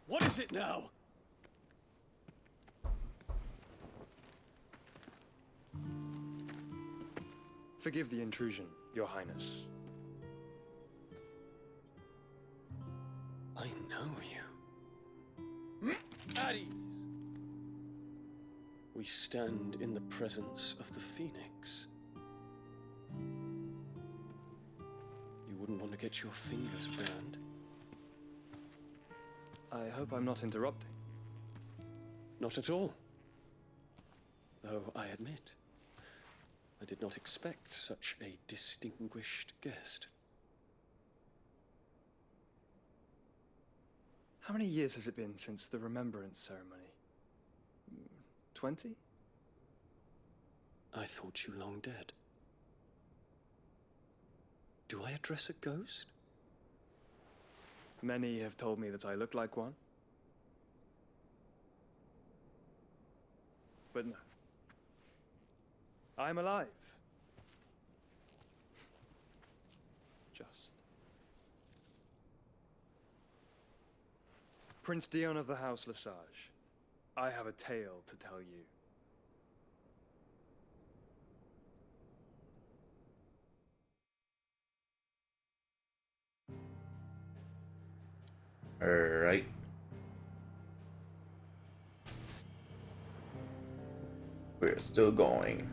What is it now? Forgive the intrusion, Your Highness. I know you. At ease. We stand in the presence of the Phoenix. You wouldn't want to get your fingers burned. I hope I'm not interrupting. Not at all. Though I admit, I did not expect such a distinguished guest. How many years has it been since the Remembrance ceremony? 20? I thought you long dead. Do I address a ghost? Many have told me that I look like one. But no. I'm alive. Just. Prince Dion of the House Lesage, I have a tale to tell you. Alright. We're still going.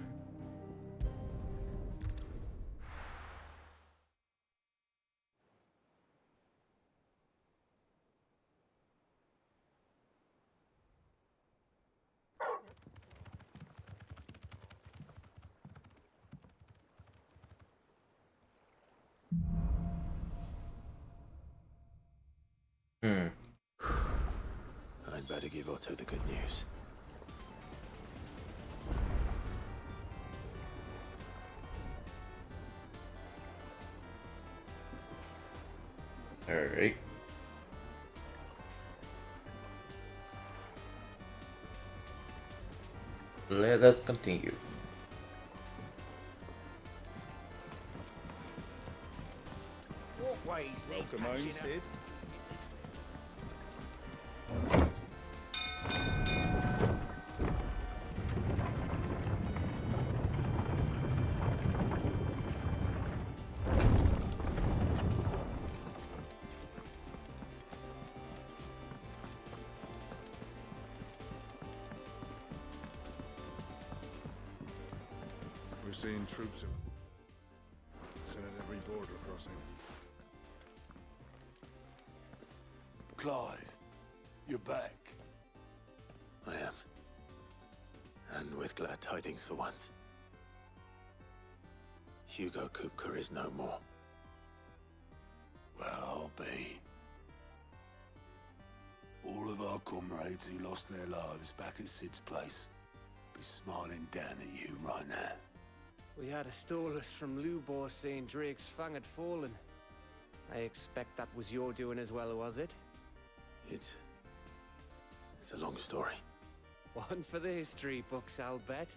give Otto the good news. Alright. Let us continue. Walkways need Welcome home, patching up. Sid. We're seeing troops in. Sent at every border crossing. Clive, you're back. I am. And with glad tidings for once. Hugo Kupka is no more. Well, I'll be. All of our comrades who lost their lives back at Sid's place be smiling down at you right now. We had a stolus from Lubor saying Drake's Fang had fallen. I expect that was your doing as well, was it? It's a long story. One for the history books, I'll bet.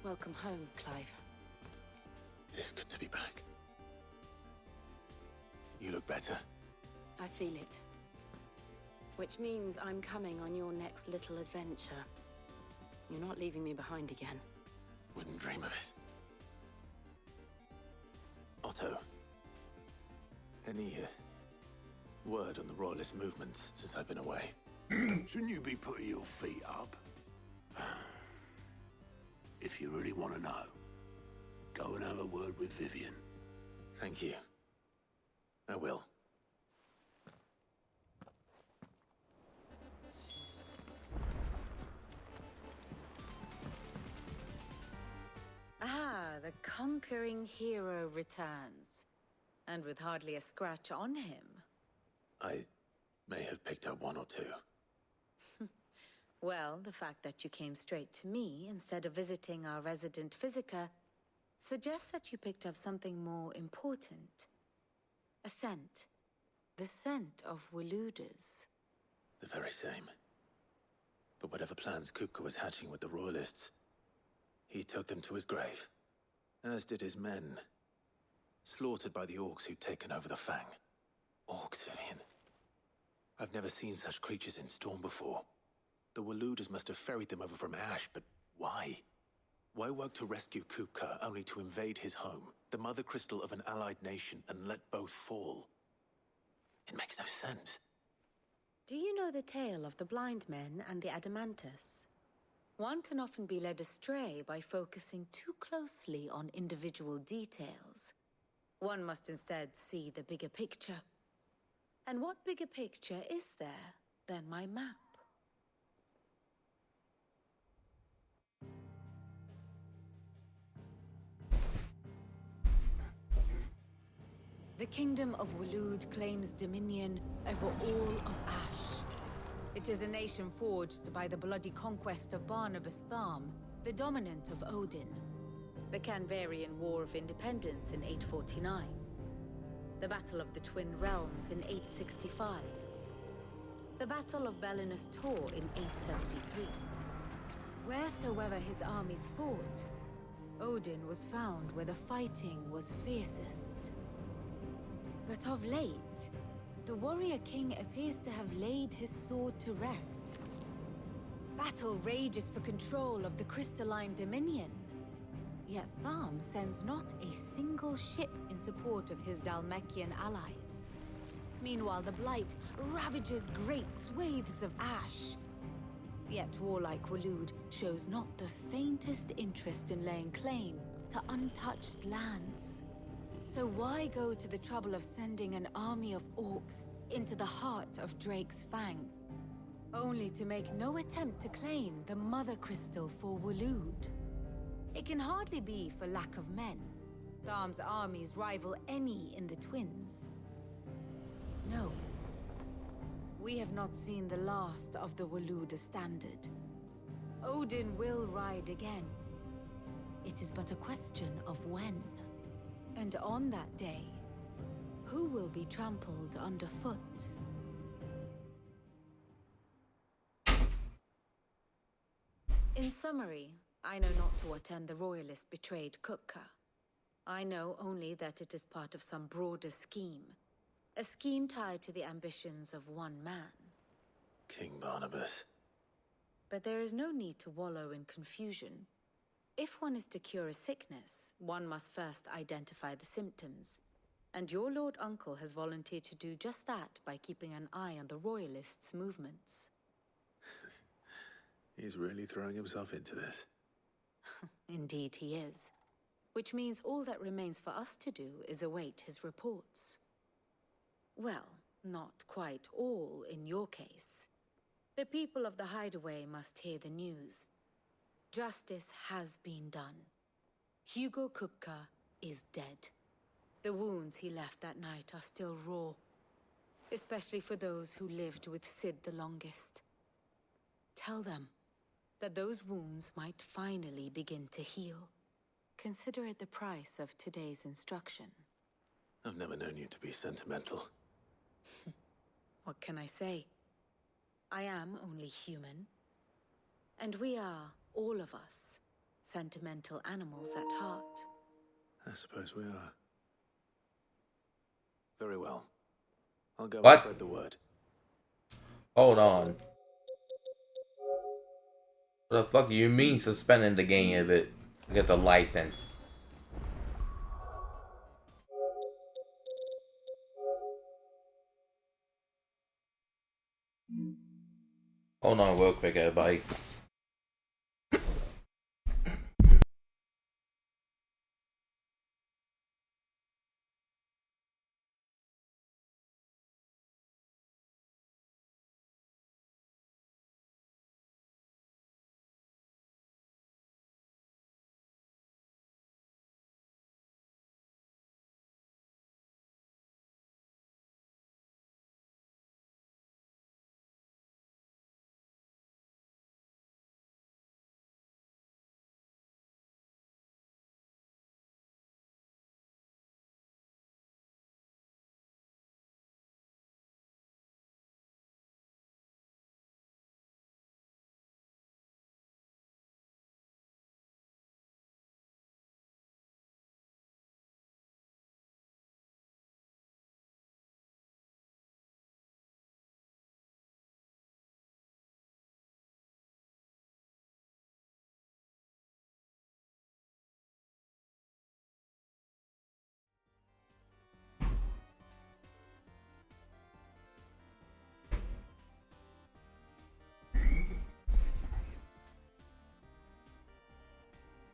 Welcome home, Clive. It's good to be back. You look better. I feel it. Which means I'm coming on your next little adventure. You're not leaving me behind again. Wouldn't dream of it. Otto. Any word on the Royalist movement since I've been away? Shouldn't you be putting your feet up? If you really want to know, go and have a word with Vivian. Thank you. I will. Ah, the conquering hero returns. And with hardly a scratch on him. I may have picked up one or two. Well, the fact that you came straight to me instead of visiting our resident physiker suggests that you picked up something more important. A scent. The scent of Waludas. The very same. But whatever plans Kupka was hatching with the Royalists, he took them to his grave. As did his men. Slaughtered by the orcs who'd taken over the Fang. Orcs, Vivian. I've never seen such creatures in Storm before. The Waludas must have ferried them over from Ash, but why? Why work to rescue Kupka only to invade his home, the mother crystal of an allied nation, and let both fall? It makes no sense. Do you know the tale of the blind men and the Adamantus? One can often be led astray by focusing too closely on individual details. One must instead see the bigger picture. And what bigger picture is there than my map? The Kingdom of Walud claims dominion over all of Ash. It is a nation forged by the bloody conquest of Barnabas Tharm, the dominant of Odin. The Canvarian War of Independence in 849. The Battle of the Twin Realms in 865. The Battle of Belinus Tor in 873. Wheresoever his armies fought, Odin was found where the fighting was fiercest. But of late, the warrior king appears to have laid his sword to rest. Battle rages for control of the crystalline dominion. Yet Tharm sends not a single ship in support of his Dhalmekian allies. Meanwhile, the Blight ravages great swathes of Ash. Yet warlike Walud shows not the faintest interest in laying claim to untouched lands. So why go to the trouble of sending an army of orcs into the heart of Drake's Fang, only to make no attempt to claim the Mother Crystal for Walud? It can hardly be for lack of men. Tharm's armies rival any in the Twins. No. we have not seen the last of the Waloed standard. Odin will ride again. It is but a question of when. And on that day, who will be trampled underfoot? In summary, I know not to what end the royalist betrayed Kupka. I know only that it is part of some broader scheme. A scheme tied to the ambitions of one man. King Barnabas. But there is no need to wallow in confusion. If one is to cure a sickness, one must first identify the symptoms. And your Lord Uncle has volunteered to do just that by keeping an eye on the royalists' movements. He's really throwing himself into this. Indeed he is. Which means all that remains for us to do is await his reports. Well, not quite all in your case. The people of the Hideaway must hear the news. Justice has been done. Hugo Kupka is dead. The wounds he left that night are still raw, especially for those who lived with Sid the longest. Tell them that those wounds might finally begin to heal. Consider it the price of today's instruction. I've never known you to be sentimental. What can I say? I am only human. And we are, all of us, sentimental animals at heart. I suppose we are. Very well. I'll go What? and spread the word. Hold on. What the fuck do you mean suspending the game of it to get the license? Hold on real quick, everybody.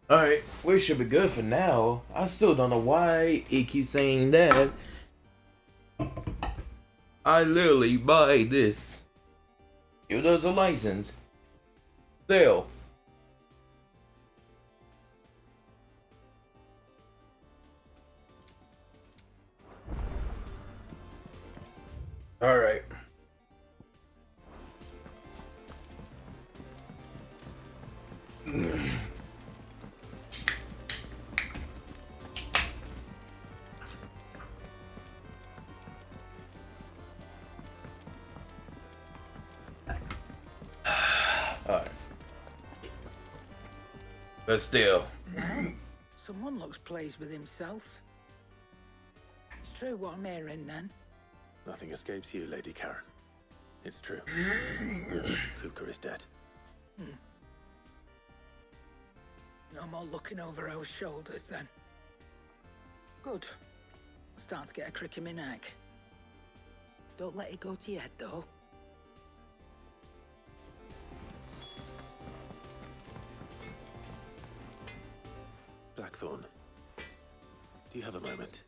Alright, we should be good for now. I still don't know why it keeps saying that. I literally buy this. Give us a license. Still. Alright. Alright. But still. Someone looks pleased with himself. It's true what I'm hearing, then. Nothing escapes you, Lady Karen. It's true. Kupka is dead. No more looking over our shoulders, then. Good. I'm starting to get a crick in my neck. Don't let it go to your head, though. Blackthorn, do you have a moment?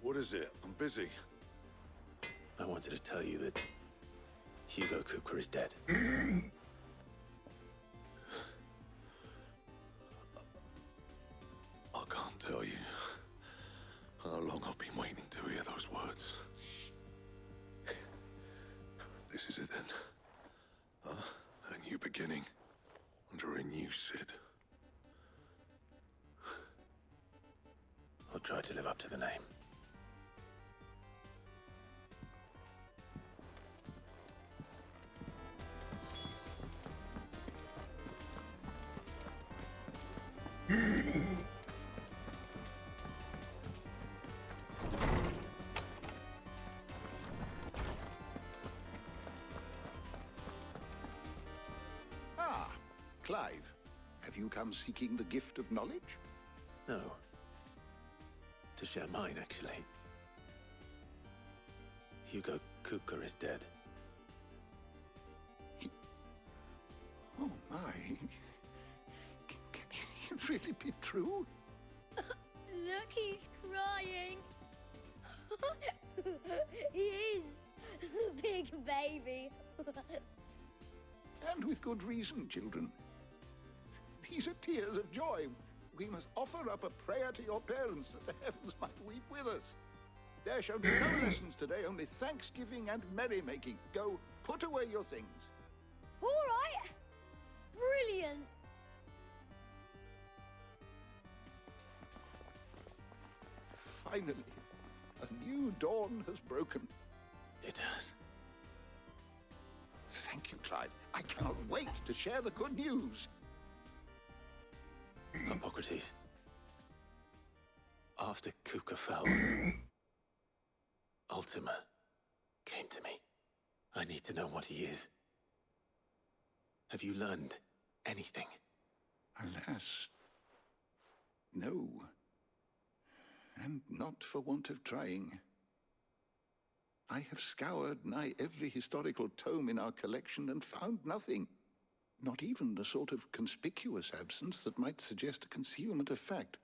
What is it? I'm busy. I wanted to tell you that Hugo Kupka is dead. I can't tell you how long I've been waiting to hear those words. beginning, under a new Cid. I'll try to live up to the name. Ah, Clive. Have you come seeking the gift of knowledge? No. To share mine, actually. Hugo Kupka is dead. Oh my. Can it really be true? Look, he's crying. He is. The big baby. And with good reason, children. These are tears of joy. We must offer up a prayer to your parents that the heavens might weep with us. There shall be no lessons today, only thanksgiving and merrymaking. Go, put away your things. All right. Brilliant. Finally, a new dawn has broken. It has. Thank you, Clive. I cannot wait to share the good news. Hippocrates. After Kupka fell, Ultima came to me. I need to know what he is. Have you learned anything? Alas, no. And not for want of trying. I have scoured nigh every historical tome in our collection and found nothing. Not even the sort of conspicuous absence that might suggest a concealment of fact.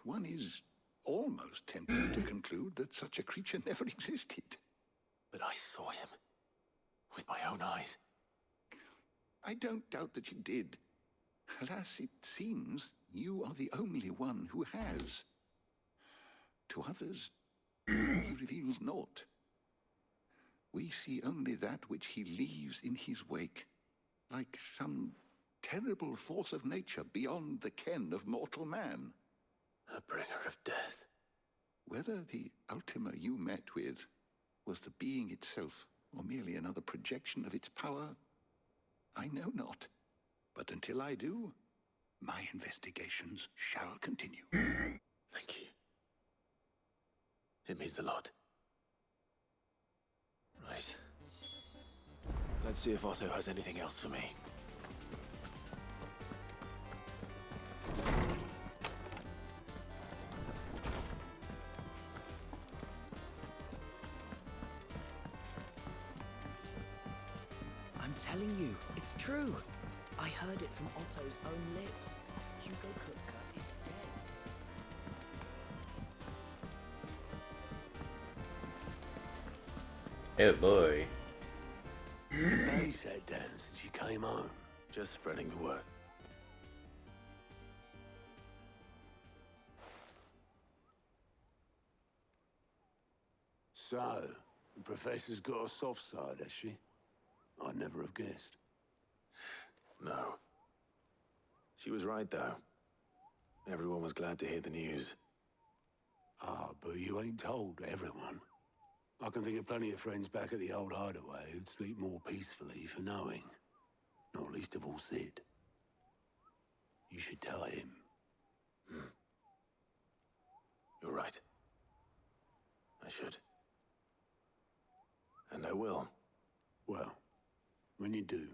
One is almost tempted to conclude that such a creature never existed. But I saw him. With my own eyes. I don't doubt that you did. Alas, it seems you are the only one who has. To others, he reveals naught. We see only that which he leaves in his wake, like some terrible force of nature beyond the ken of mortal man. A bringer of death. Whether the Ultima you met with was the being itself, or merely another projection of its power, I know not. But until I do, my investigations shall continue. Thank you. It means a lot. Right. Let's see if Otto has anything else for me. I'm telling you, it's true. I heard it from Otto's own lips. Hugo Kupka is dead. Oh boy. They sat down since you came home. Just spreading the word. So, the Professor's got a soft side, has she? I'd never have guessed. No. She was right, though. Everyone was glad to hear the news. Ah, but you ain't told everyone. I can think of plenty of friends back at the old hideaway who'd sleep more peacefully for knowing. Not least of all Cid. You should tell him. You're right. I should. And I will. Well, when you do,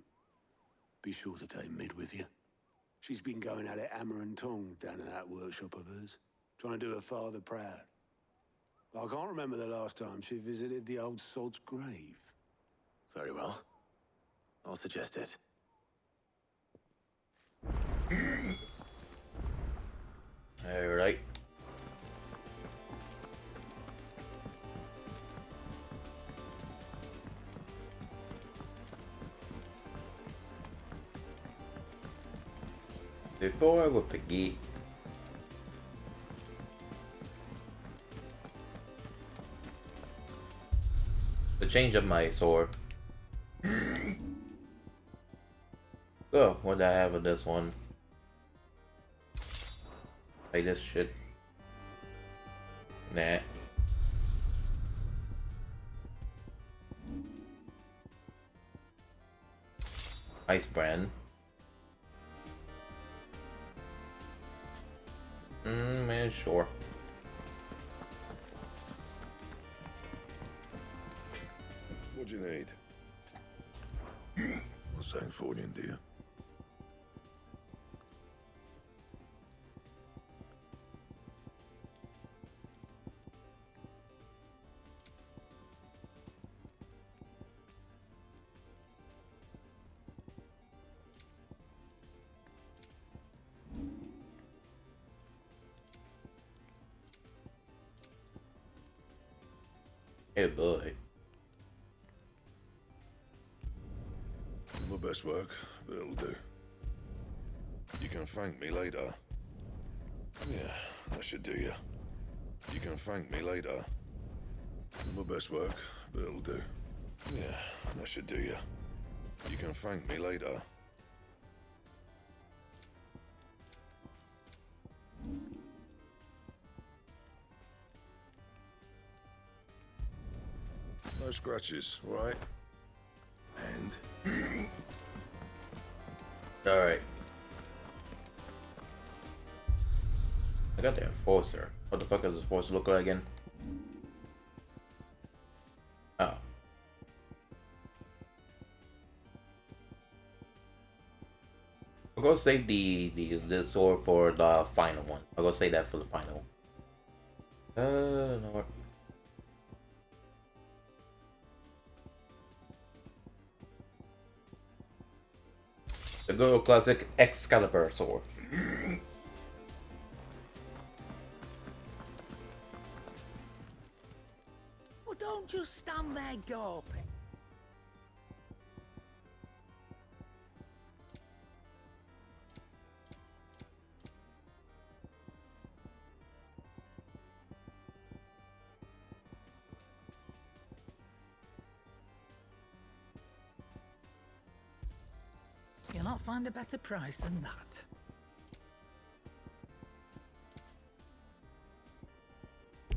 be sure to take Mid with you. She's been going at it hammer and tongs down in that workshop of hers, trying to do her father proud. I can't remember the last time she visited the old sod's grave. Very well. I'll suggest it. Alright. Before I would forget, to change up my sword. So, what do I have with this one? Like this shit. Nah. Ice brand. Man, sure. What do you need? What's saying Fordian, do you? Hey boy. My best work, but it'll do. You can thank me later. Yeah, that should do you. You can thank me later. My best work, but it'll do. Yeah, that should do you. You can thank me later. No scratches, right? And? Alright. I got the enforcer. What the fuck does the enforcer look like again? Oh. I'll go save the sword for the final one. I'll go save that for the final one. No. The good old classic Excalibur sword. Well, don't just stand there gawping. You'll not find a better price than that.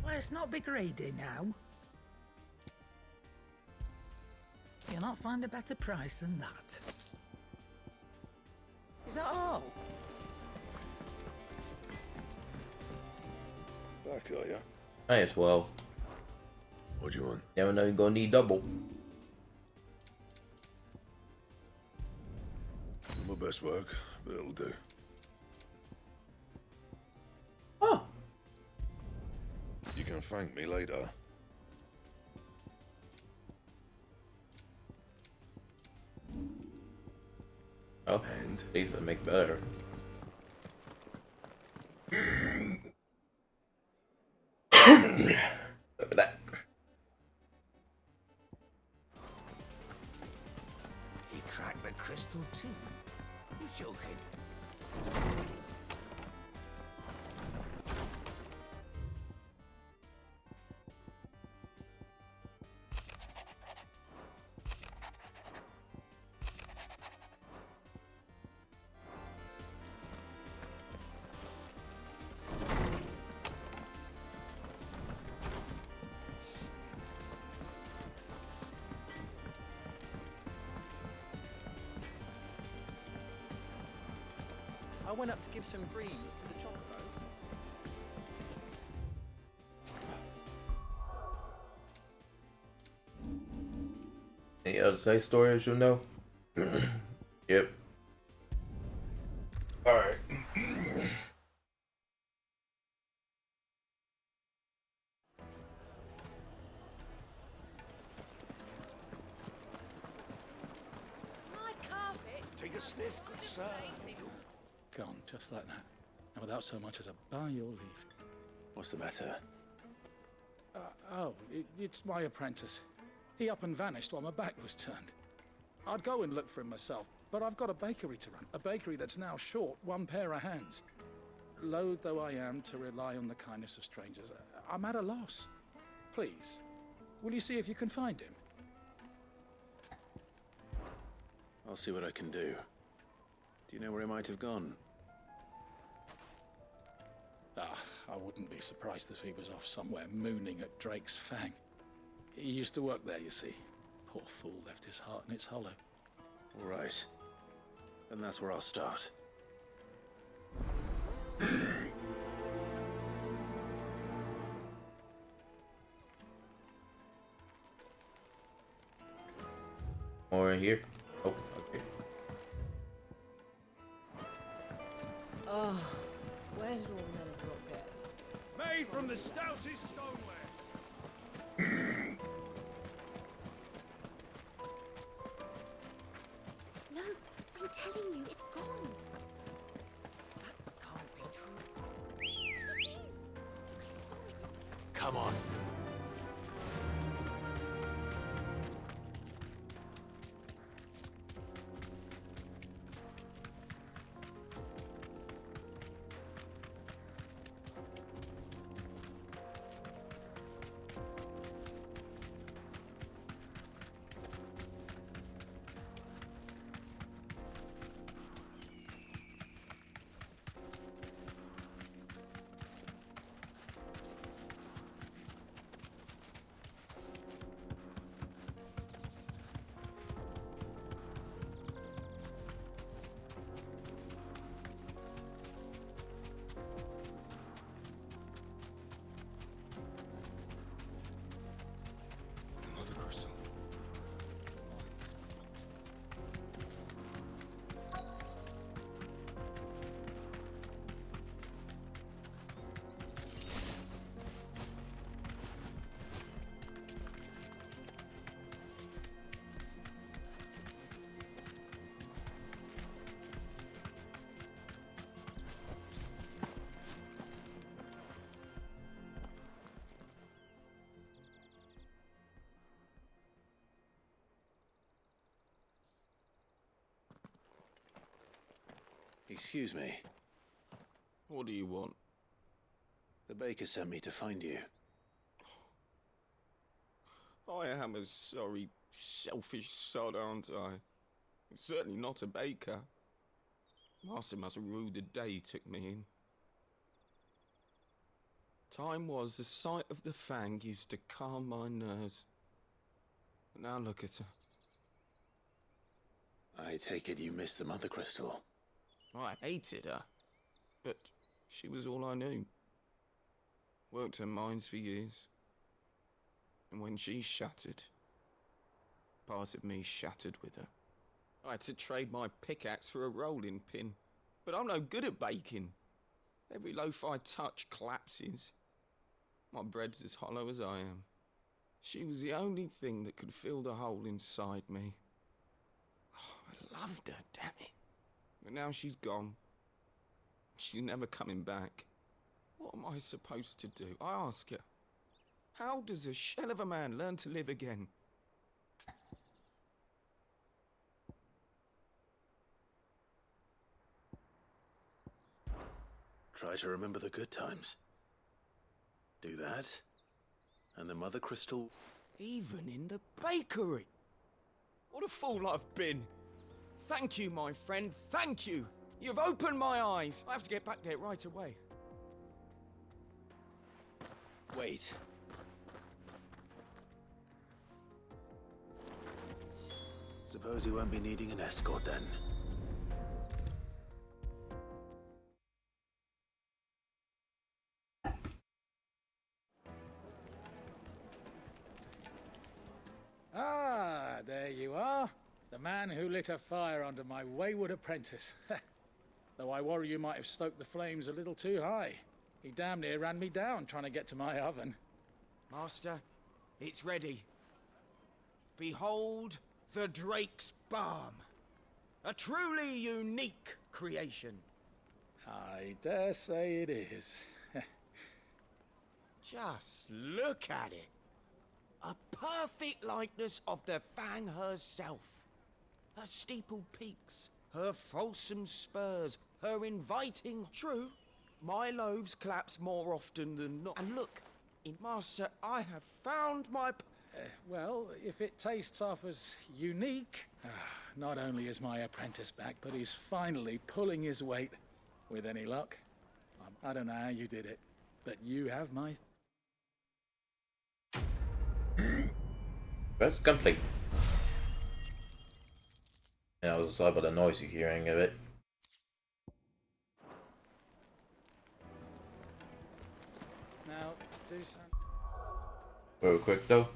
Let's not be greedy now. You'll not find a better price than that. Is that all? Back, are you? Might as well. What do you want? Never know you're gonna need double. My best work, but it'll do. Oh. You can thank me later. Oh, and these will make better. Look at that. He cracked the crystal too. You're joking. I went up to give some grease to the chocobo. Any other side stories you know? Yep. Alright. My carpet. Take a sniff, good sir. Gone, just like that. And without so much as a by your leave. What's the matter? It's my apprentice. He up and vanished while my back was turned. I'd go and look for him myself, but I've got a bakery to run. A bakery that's now short one pair of hands. Loath though I am to rely on the kindness of strangers, I'm at a loss. Please, will you see if you can find him? I'll see what I can do. Do you know where he might have gone? I wouldn't be surprised if he was off somewhere mooning at Drake's Fang. He used to work there, you see. Poor fool left his heart in its hollow. All right. Then that's where I'll start. More here. Oh, okay. Oh, where did all Metathrop go? Made from the stoutest stoneware. No, I'm telling you, it's gone. That can't be true. But it is. I saw it. Come on. Mother Crystal. Excuse me. What do you want? The baker sent me to find you. I am a sorry, selfish sod, aren't I? Certainly not a baker. Master must have ruled the day he took me in. Time was the sight of the Fang used to calm my nerves. But now look at her. I take it you missed the Mother Crystal. I hated her, but she was all I knew. Worked her mines for years. And when she shattered, part of me shattered with her. I had to trade my pickaxe for a rolling pin, but I'm no good at baking. Every loaf I touch collapses. My bread's as hollow as I am. She was the only thing that could fill the hole inside me. Oh, I loved her, damn it. But now she's gone. She's never coming back. What am I supposed to do? I ask her. How does a shell of a man learn to live again? Try to remember the good times. Do that, and the Mother Crystal... Even in the bakery. What a fool I've been. Thank you, my friend, thank you. You've opened my eyes. I have to get back there right away. Wait. Suppose you won't be needing an escort then. Ah, there you are. The man who lit a fire under my wayward apprentice. Though I worry you might have stoked the flames a little too high. He damn near ran me down trying to get to my oven. Master, it's ready. Behold the Drake's Balm. A truly unique creation. I dare say it is. Just look at it. A perfect likeness of the Fang herself. Her steeple peaks, her fulsome spurs, her inviting... True, my loaves collapse more often than not. And look, Master, I have found my... Well, if it tastes half as unique... not only is my apprentice back, but he's finally pulling his weight. With any luck. I don't know how you did it, but you have my... That's complete. Yeah, I was sorry about the noise you're hearing of it. Now, do some... Real quick though.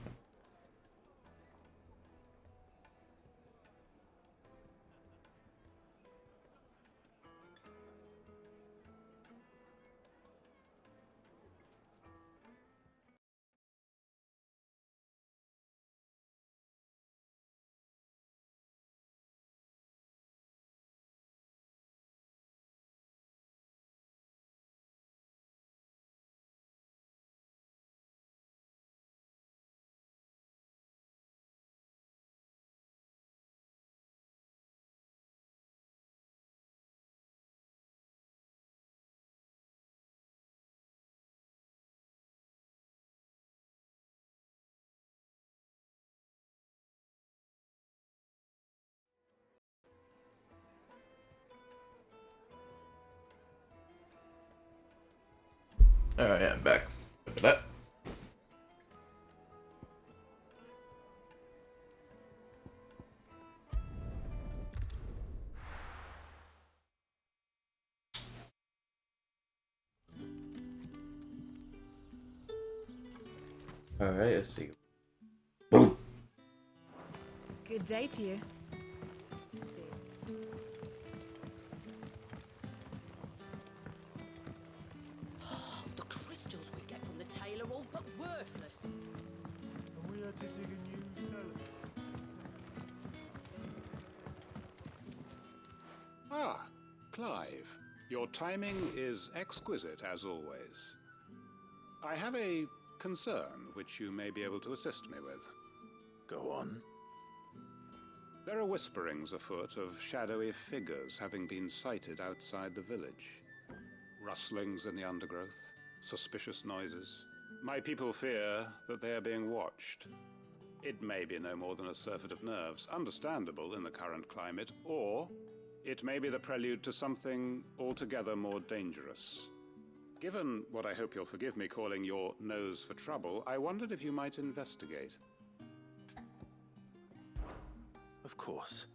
Alright, I'm back. Look at that. Alright, let's see. Boom! Good day to you. See. The crystals we get from the tail are all but worthless. And we had to dig a new cellar. Ah, Clive. Your timing is exquisite, as always. I have a concern which you may be able to assist me with. Go on. There are whisperings afoot of shadowy figures having been sighted outside the village. Rustlings in the undergrowth, suspicious noises. My people fear that they are being watched. It may be no more than a surfeit of nerves, understandable in the current climate, or it may be the prelude to something altogether more dangerous. Given what I hope you'll forgive me calling your nose for trouble, I wondered if you might investigate. Of course.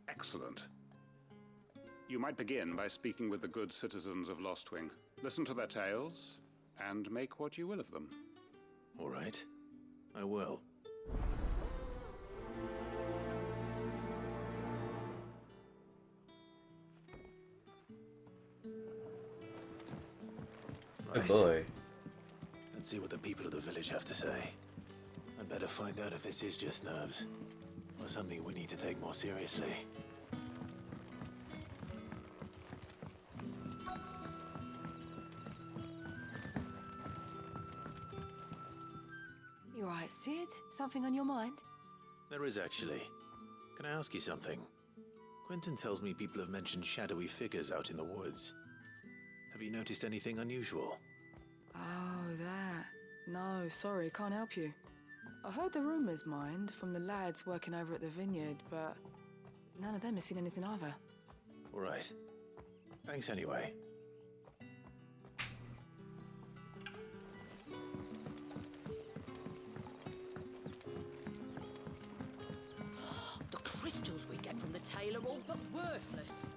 Excellent. You might begin by speaking with the good citizens of Lostwing. Listen to their tales, and make what you will of them. All right. I will. Good boy. Let's see what the people of the village have to say. I'd better find out if this is just nerves, or something we need to take more seriously. You alright, Sid? Something on your mind? There is actually. Can I ask you something? Quentin tells me people have mentioned shadowy figures out in the woods. Have you noticed anything unusual? Oh, that. No, sorry, can't help you. I heard the rumours, mind, from the lads working over at the vineyard, but none of them has seen anything either. All right. Thanks anyway. The crystals we get from the tail are all but worthless.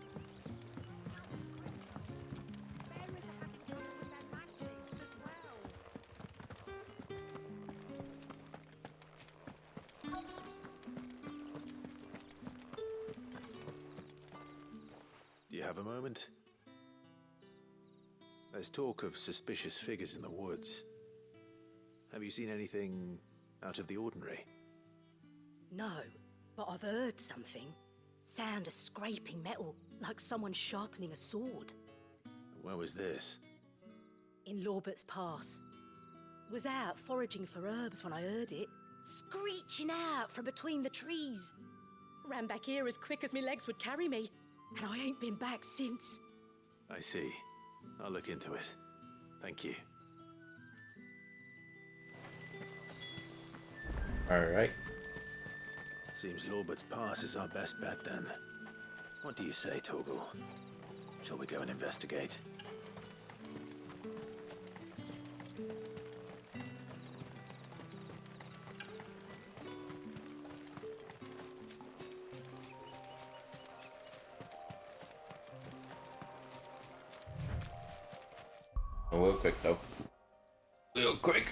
Do you have a moment? There's talk of suspicious figures in the woods. Have you seen anything out of the ordinary? No, but I've heard something. Sound of scraping metal, like someone sharpening a sword. Where was this? In Lorbert's Pass. Was out foraging for herbs when I heard it, screeching out from between the trees. Ran back here as quick as my legs would carry me, and I ain't been back since. I see. I'll look into it. Thank you. Alright. Seems Lorbert's Pass is our best bet then. What do you say, Torgal? Shall we go and investigate? Real quick though. Real quick.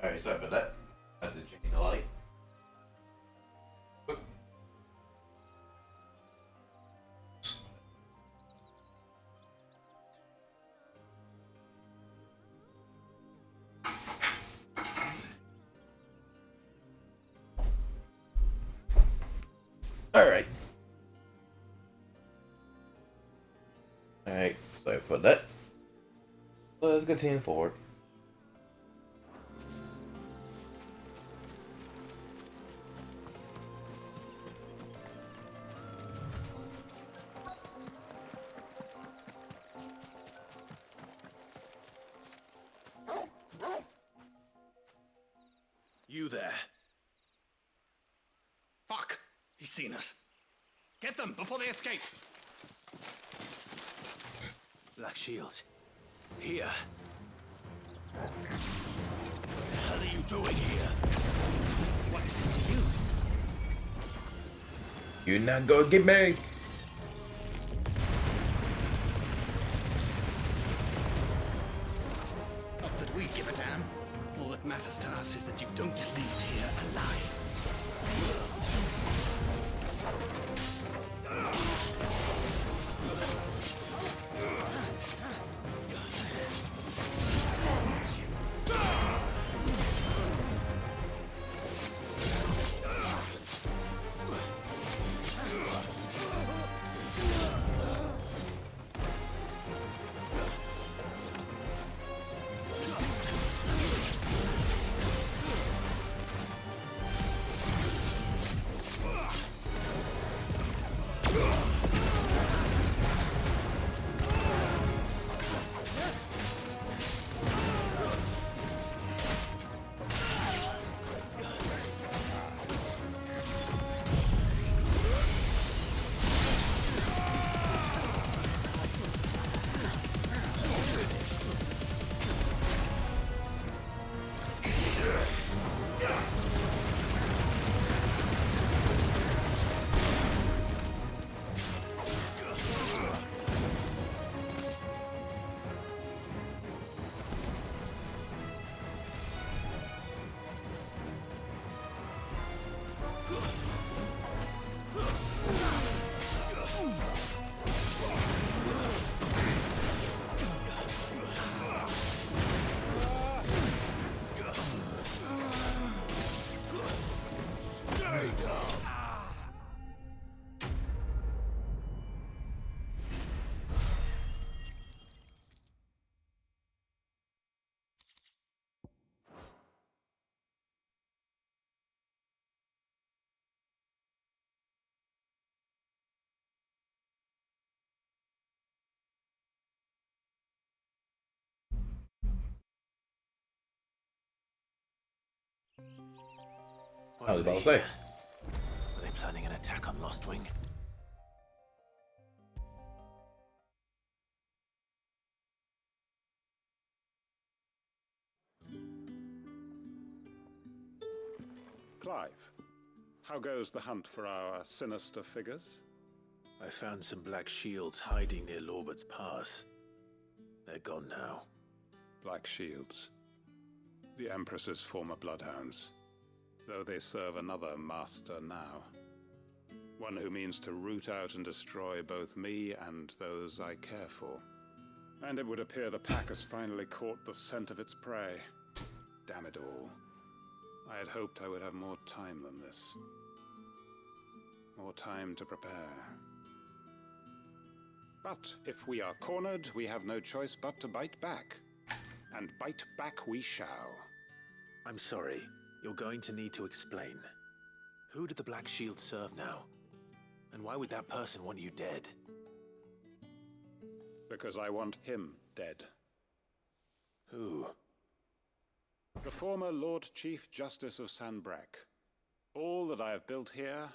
Alright, sorry about that. I had to change the light. Alright. Alright, sorry for that. Let's continue forward. You there. Fuck! He's seen us. Get them before they escape! Black Shields. Here. What the hell are you doing here? What is it to you? You're not gonna get me! Not that we give a damn. All that matters to us is that you don't leave here alive. I was about to say. Are they planning an attack on Lost Wing? Clive, how goes the hunt for our sinister figures? I found some Black Shields hiding near Lorbert's Pass. They're gone now. Black Shields. The Empress's former bloodhounds. Though they serve another master now. One who means to root out and destroy both me and those I care for. And it would appear the pack has finally caught the scent of its prey. Damn it all. I had hoped I would have more time than this. more time to prepare. But if we are cornered, we have no choice but to bite back. And bite back we shall. I'm sorry. You're going to need to explain. Who did the Black Shield serve now? And why would that person want you dead? Because I want him dead. Who? The former Lord Chief Justice of Sanbreque. All that I have built here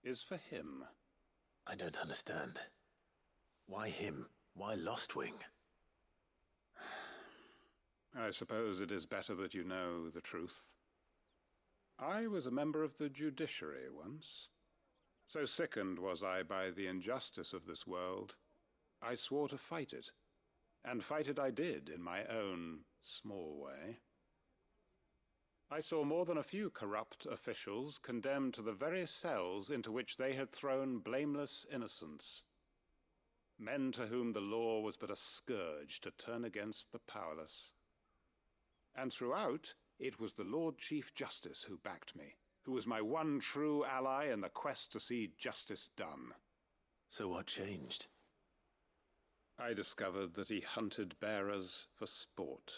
is for him. I don't understand. Why him? Why Lostwing? I suppose it is better that you know the truth. I was a member of the judiciary once. So sickened was I by the injustice of this world, I swore to fight it. And fight it I did in my own small way. I saw more than a few corrupt officials condemned to the very cells into which they had thrown blameless innocents. Men to whom the law was but a scourge to turn against the powerless. And throughout, it was the Lord Chief Justice who backed me, who was my one true ally in the quest to see justice done. So what changed? I discovered that he hunted bearers for sport.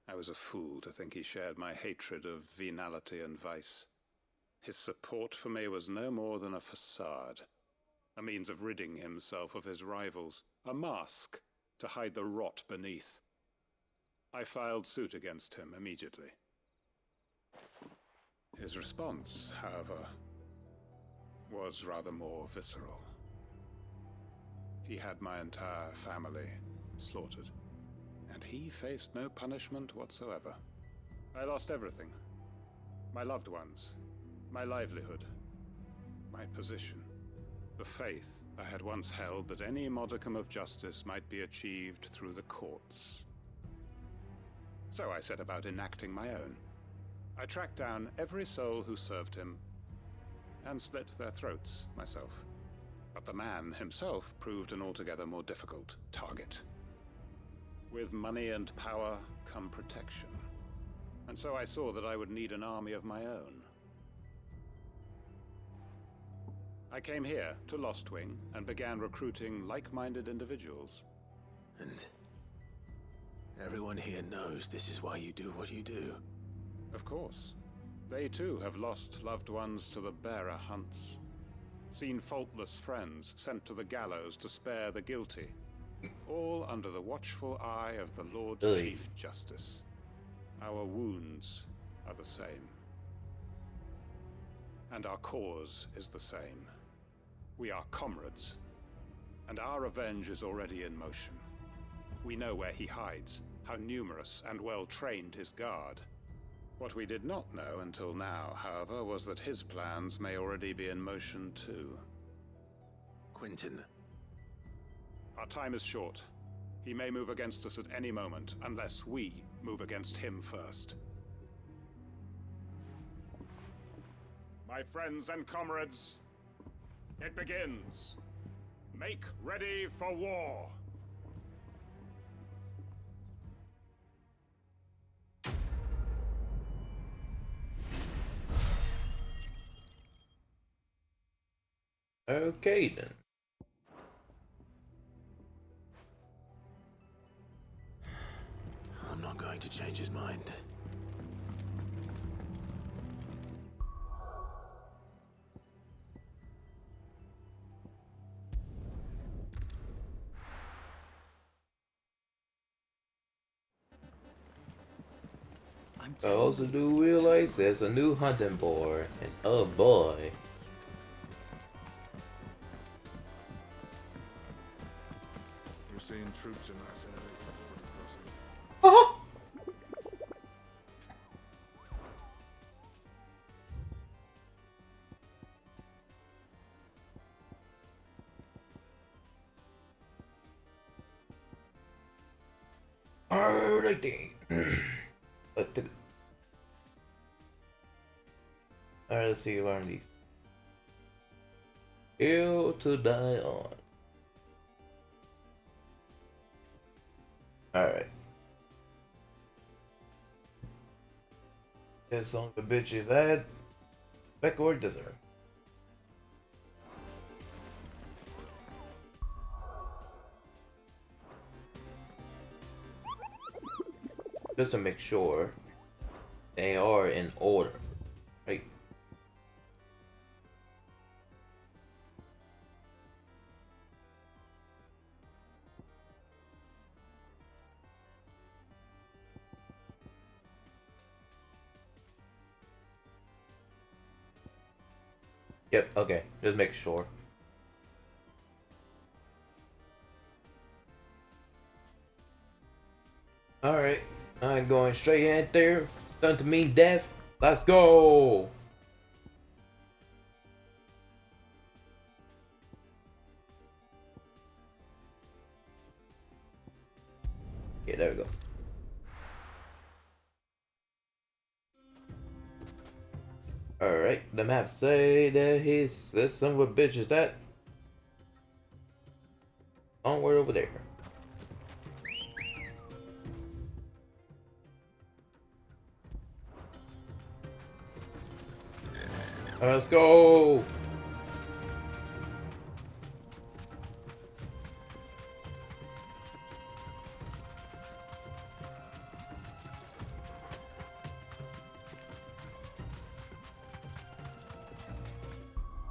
I was a fool to think he shared my hatred of venality and vice. His support for me was no more than a facade, a means of ridding himself of his rivals, a mask to hide the rot beneath. I filed suit against him immediately. His response, however, was rather more visceral. He had my entire family slaughtered, and he faced no punishment whatsoever. I lost everything. My loved ones, my livelihood, my position, the faith I had once held that any modicum of justice might be achieved through the courts. So I set about enacting my own. I tracked down every soul who served him, and slit their throats myself. But the man himself proved an altogether more difficult target. With money and power come protection. And so I saw that I would need an army of my own. I came here to Lostwing and began recruiting like-minded individuals. And everyone here knows this is why you do what you do. Of course. They too have lost loved ones to the bearer hunts. Seen faultless friends sent to the gallows to spare the guilty. All under the watchful eye of the Lord Chief Justice. Our wounds are the same. And our cause is the same. We are comrades. And our revenge is already in motion. We know where he hides, how numerous and well-trained his guard. What we did not know until now, however, was that his plans may already be in motion too. Quentin. Our time is short. He may move against us at any moment, unless we move against him first. My friends and comrades, it begins. Make ready for war. Okay then. I'm not going to change his mind. I also do realize there's a new hunting board, and oh boy. We're seeing troops in that area. Alrighty. Alright, let's see one of these. Hill to die on. Alright. This song the bitch is at. Back or dessert. just to make sure they are in order, right? Yep, okay, just make sure. Alright, I'm going straight in there. Stun to mean death. Let's go! Yeah, there we go. Alright, the map say that he's this son of a bitch is that onward over there. Alright, let's go!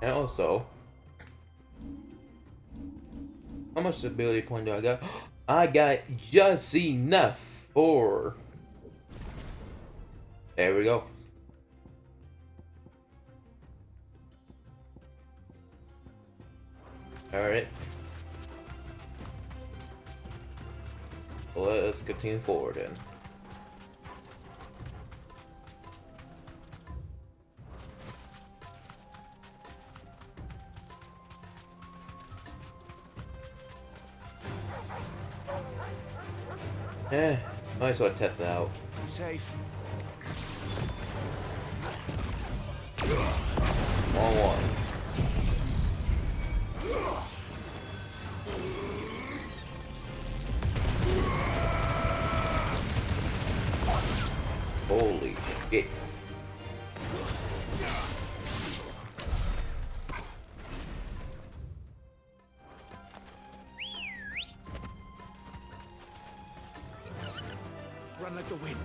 And also, how much ability point do I got? I got just enough for. There we go. Alright. Let's continue forward then. Might as well test it out. Safe. 1-1. Holy shit. Run like the wind.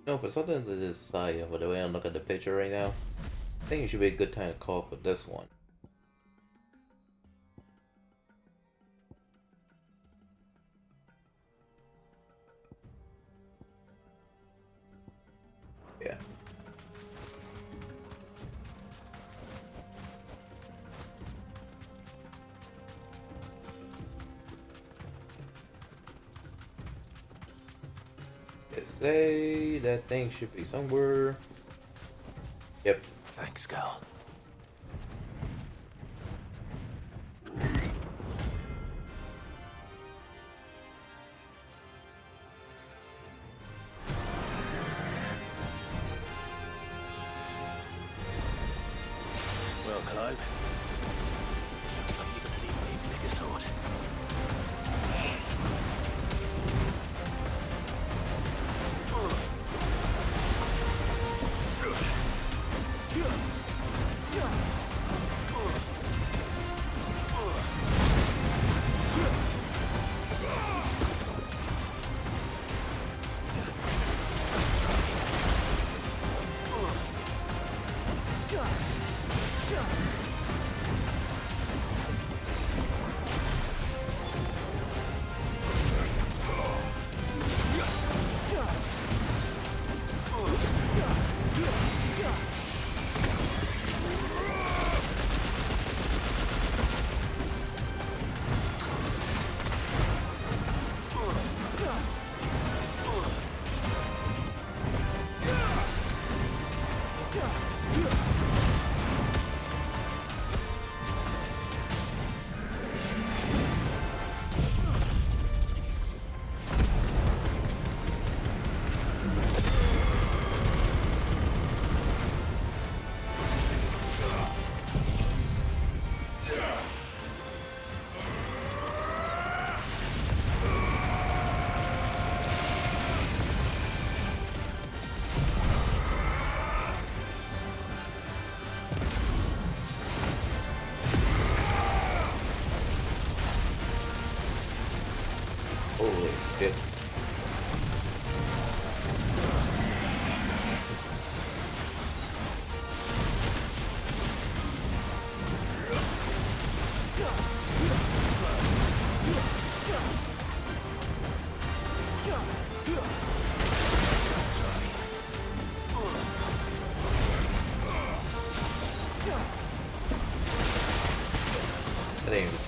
No, for something to decide for the way I look at the picture right now, I think it should be a good time to call for this one. Yeah. Let's say that thing should be somewhere. Yep. Thanks, girl. Well, Clive. Looks like you're gonna need me to make a sword.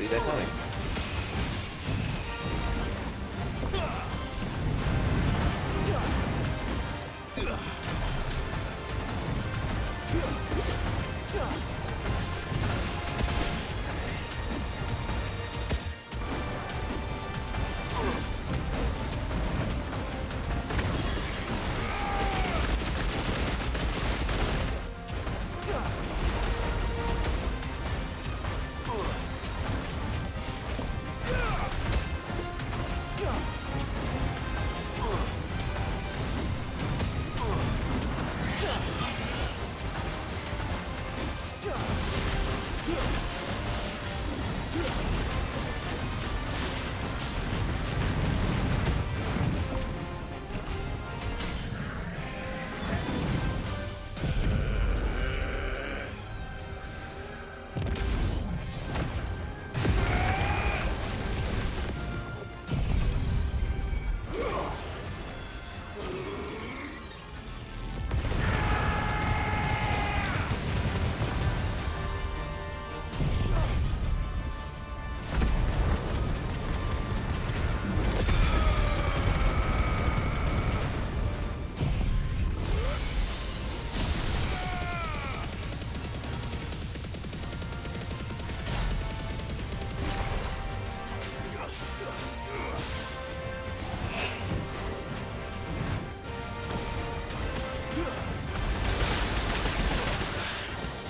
see that coming.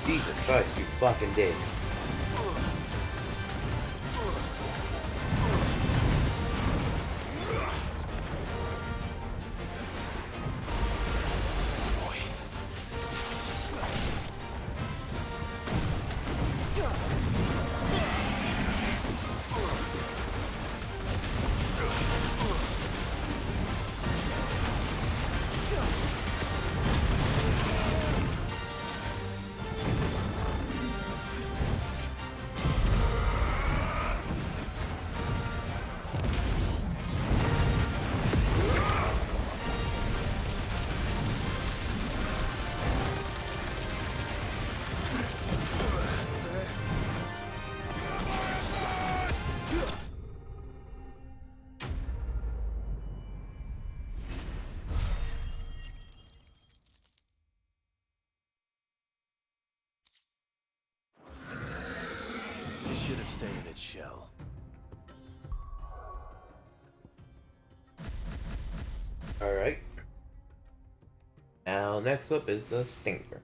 Jesus Christ, you fucking did. It should have stayed in its shell. Alright. Now, next up is the Stinker.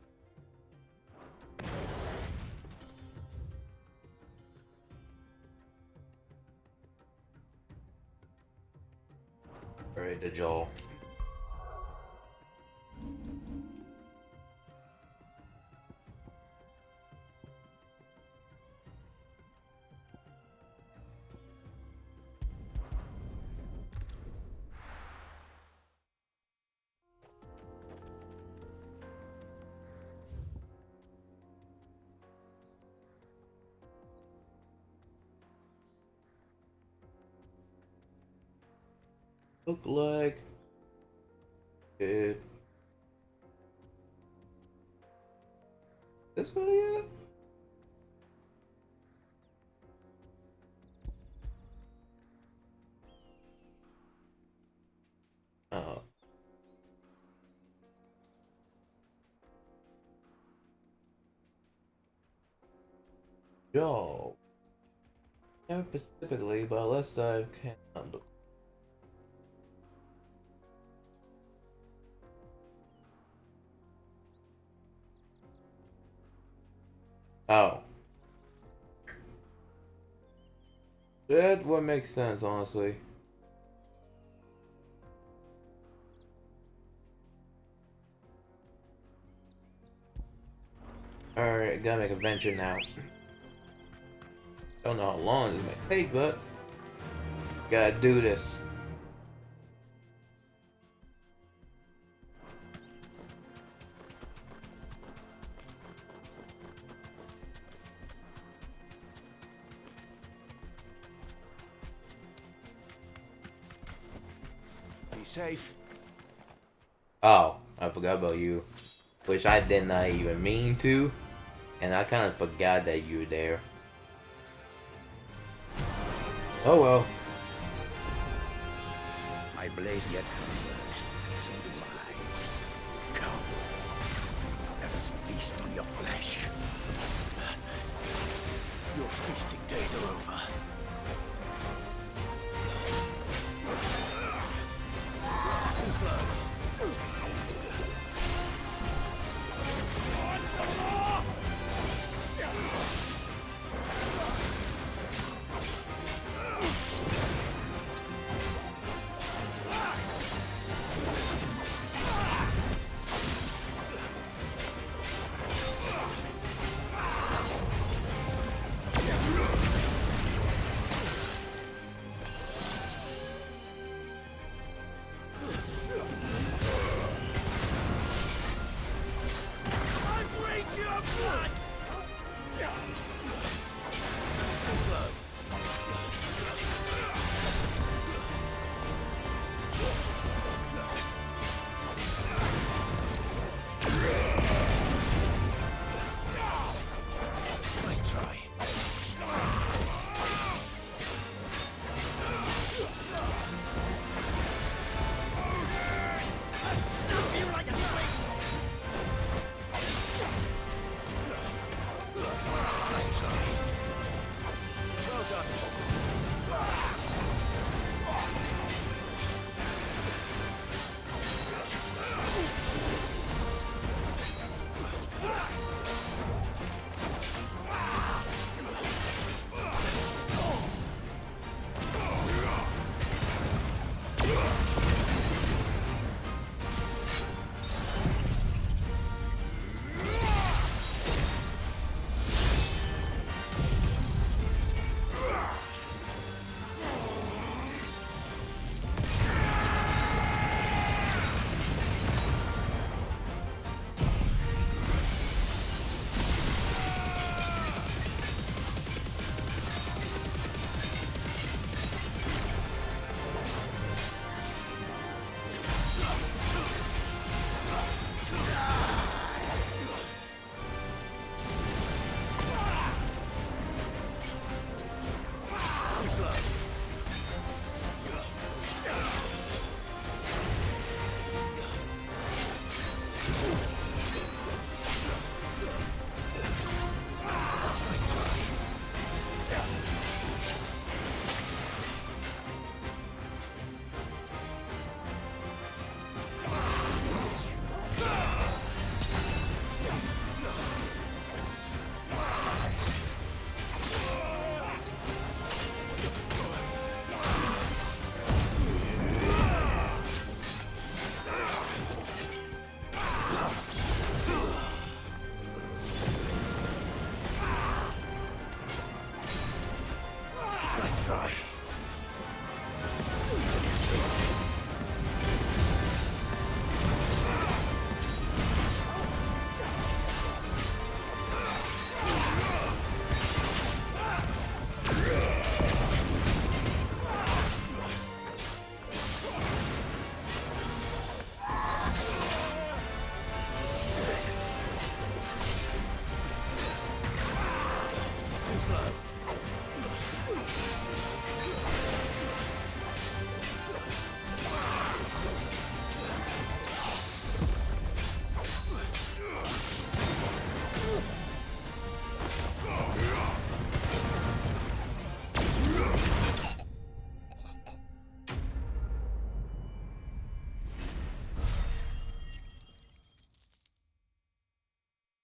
Alright, the jaw. Look like it. This really it? Oh. Yo. Not specifically, but unless I can look. Oh. That would make sense, honestly. Alright, gotta make a venture now. Don't know how long this might take, but gotta do this. Be safe. Oh, I forgot about you. Which I did not even mean to. And I kind of forgot that you were there. Oh well. My blade yet hungers, and so do I. Come, let us feast on your flesh. Your feasting days are over. Too slow.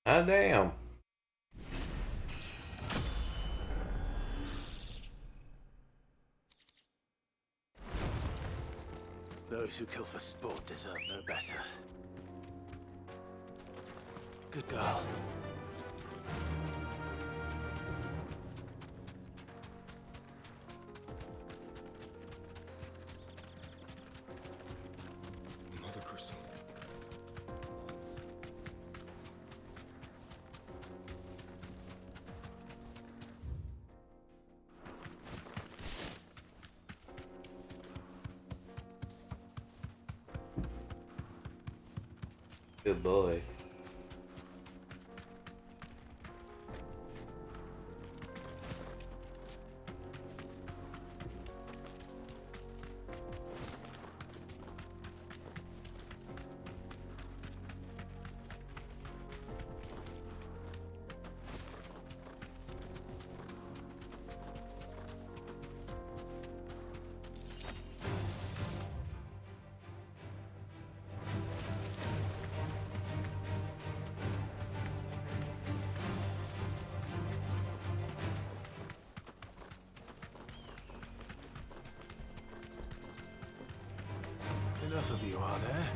Ah, damn. Those who kill for sport deserve no better. Good girl. Another crystal. Good boy. enough of you, are there?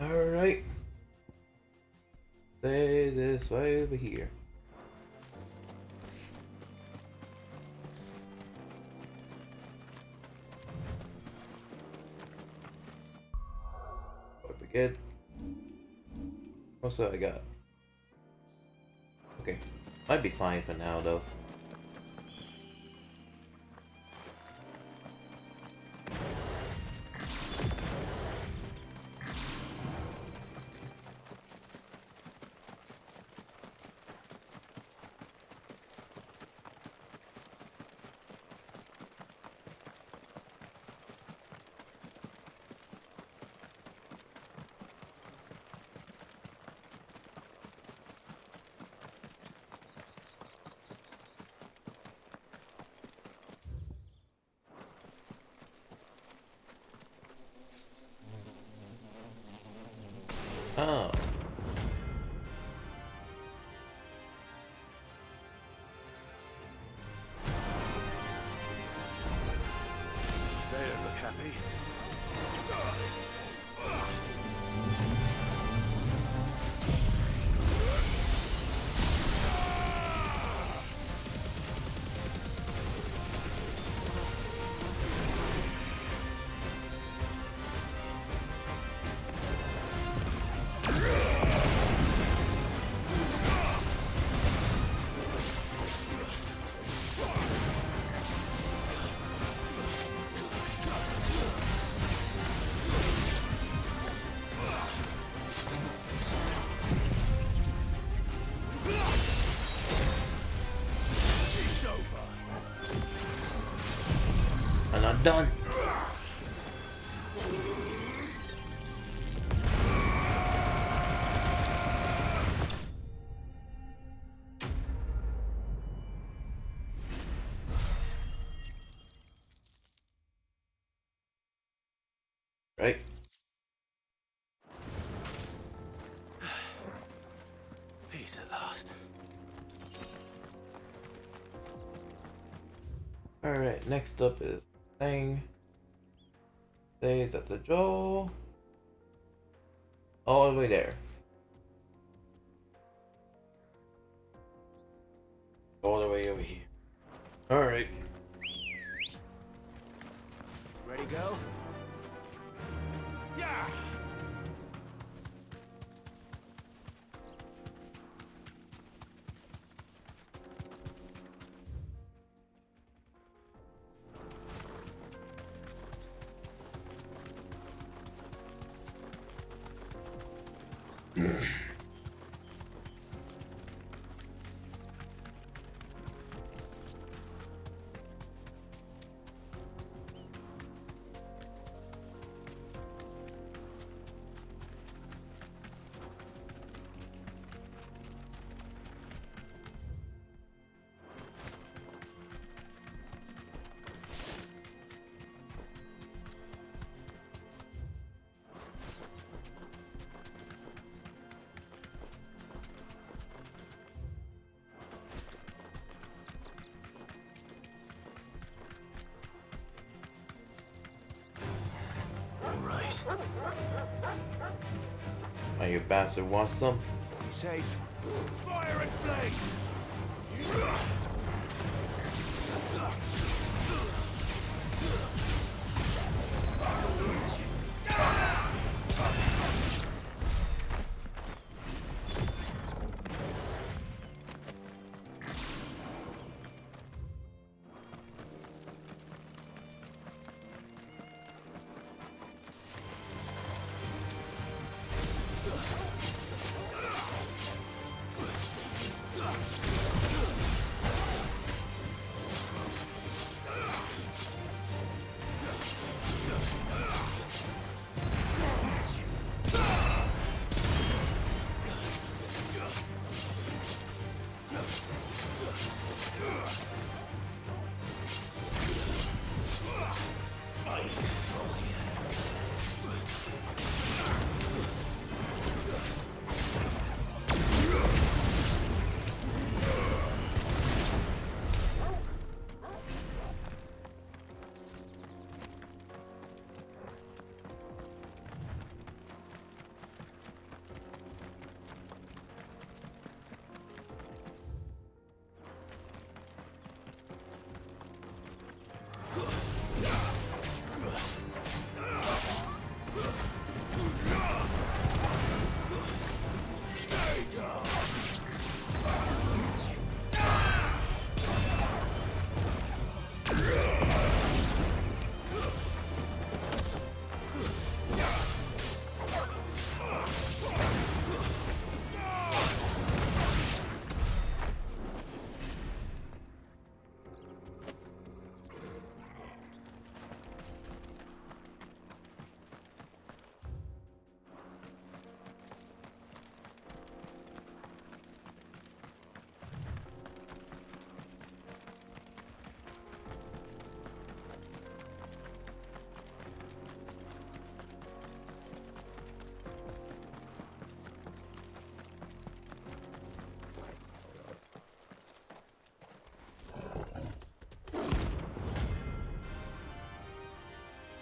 Alright. Stay this way over here. What we good? What's that I got? Okay. Might be fine for now though. Oh. They don't look happy. I'm not done. Right. Peace at last. Alright, next up is thing. Stays at the jaw. All the way there. All the way over here. Alright. Ready, go? Yeah! Right. Oh, you bastard wants some? Safe. Fire and flame!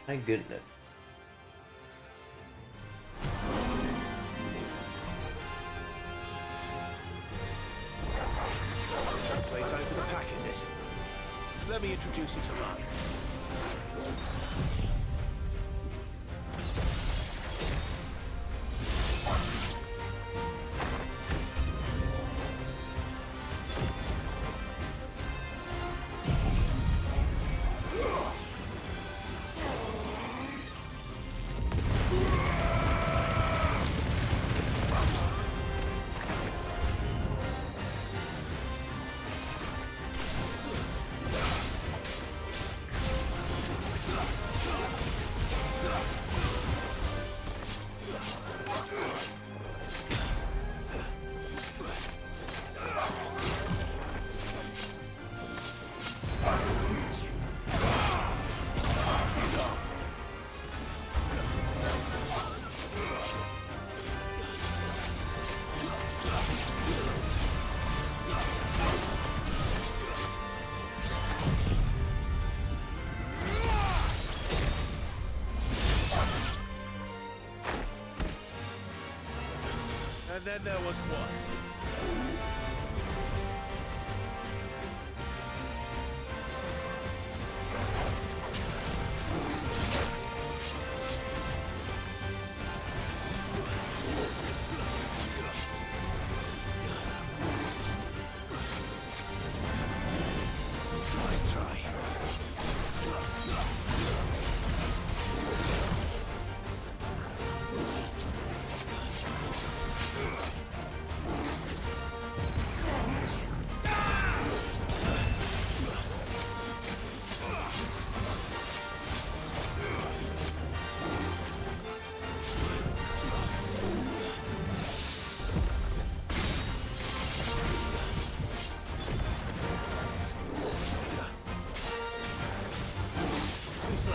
My goodness. Playtime for the pack, is it? Let me introduce you to mine. And then there was one. Nice try. Too slow.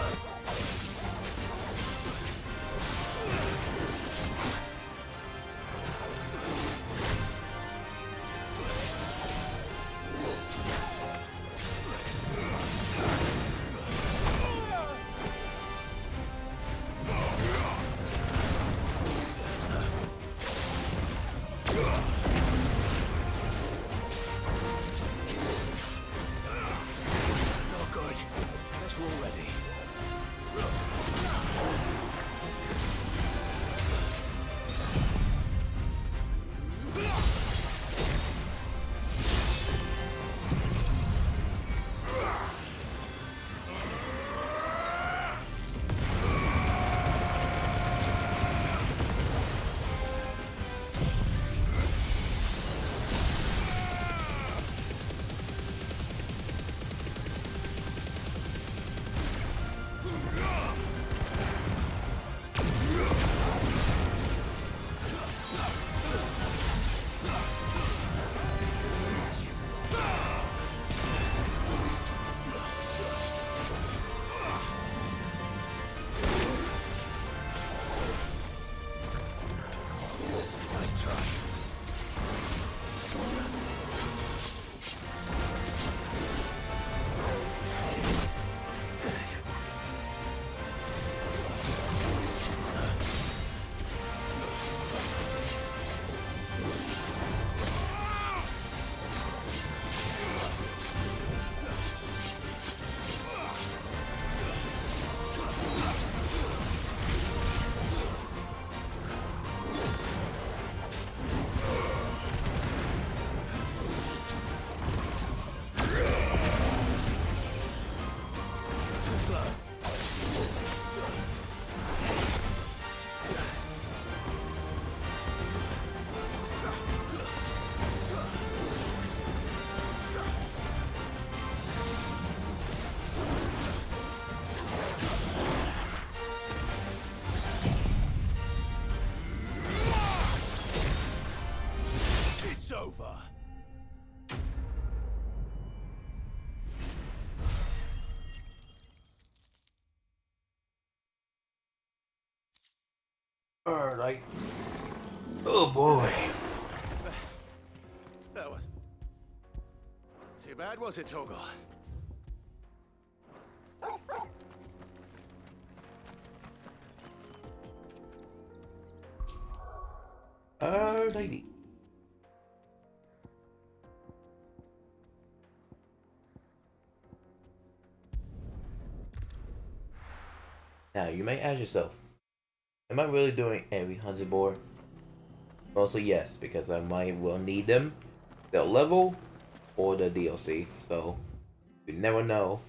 Not good. Let's roll ready. Nice try. Too slow. It's over. Alright. Oh boy. That was too bad, was it, Torgal? lady. Now you may ask yourself, am I really doing every 100 board? Mostly yes, because I might will need them, the level, or the DLC. So you never know.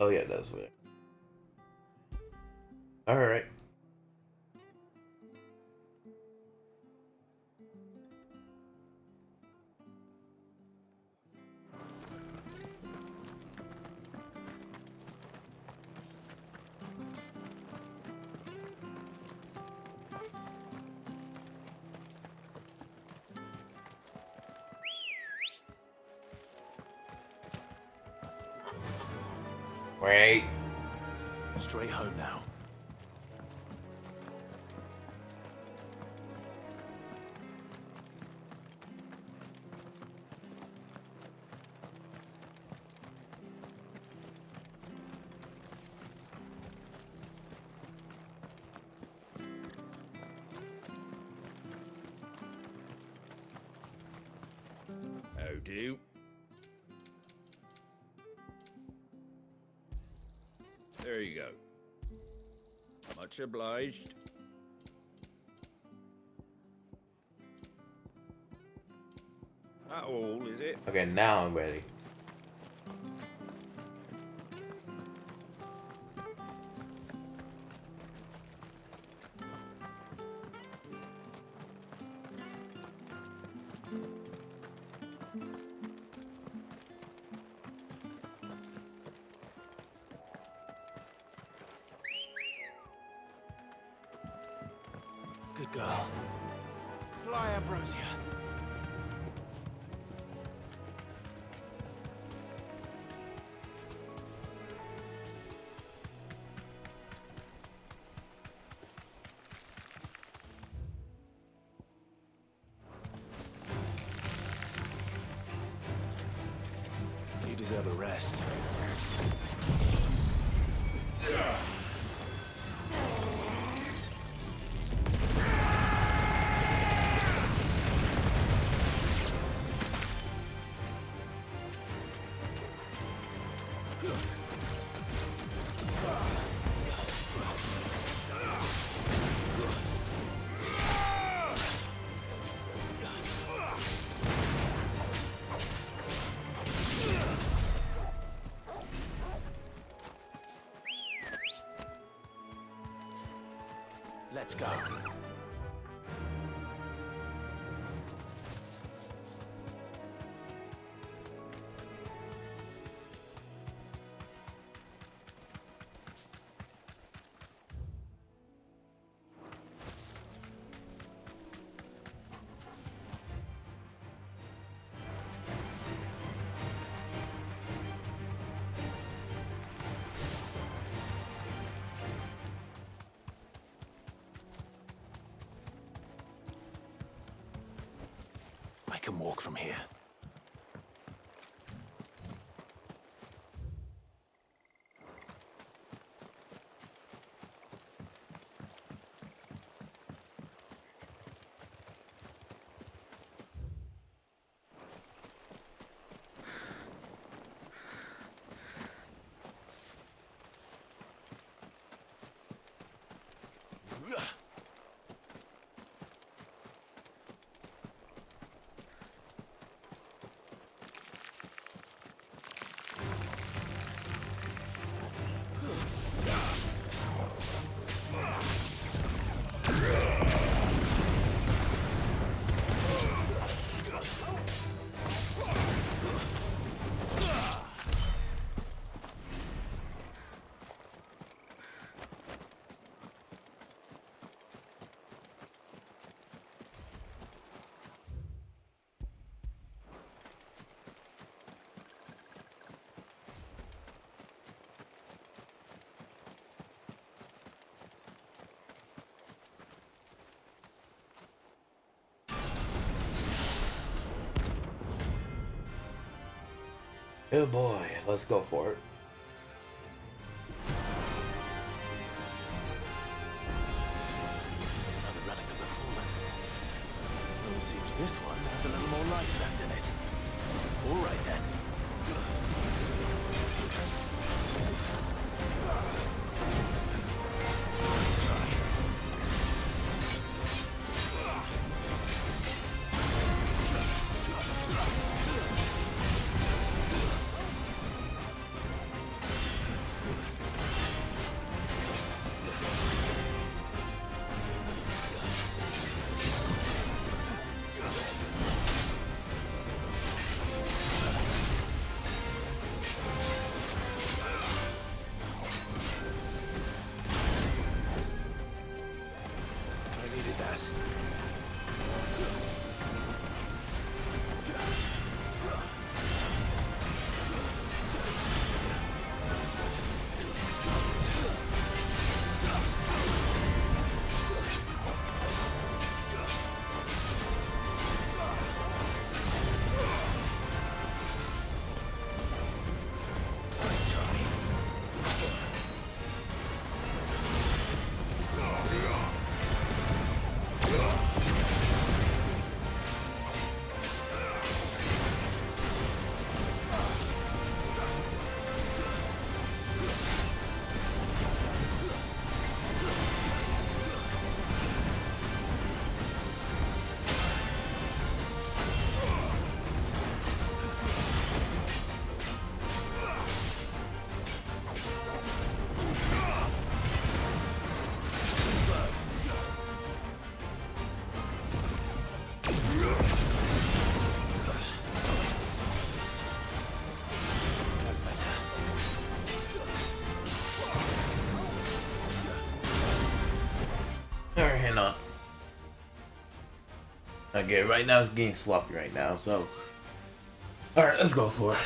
Oh yeah, that's weird. All right. Wait. Straight home now. How do? There you go. Much obliged. That all, is it? Okay, now I'm ready. Good girl. Fly, Ambrosia. You deserve a rest. Let's go. I can walk from here. Oh boy, let's go for it. Another relic of the fallen. Well, it seems this one has a little more life left in it. All right then. Let's try. I needed that. Let's try. That's better. Alright, hang on. Okay, right now it's getting sloppy right now, so. Alright, let's go for it.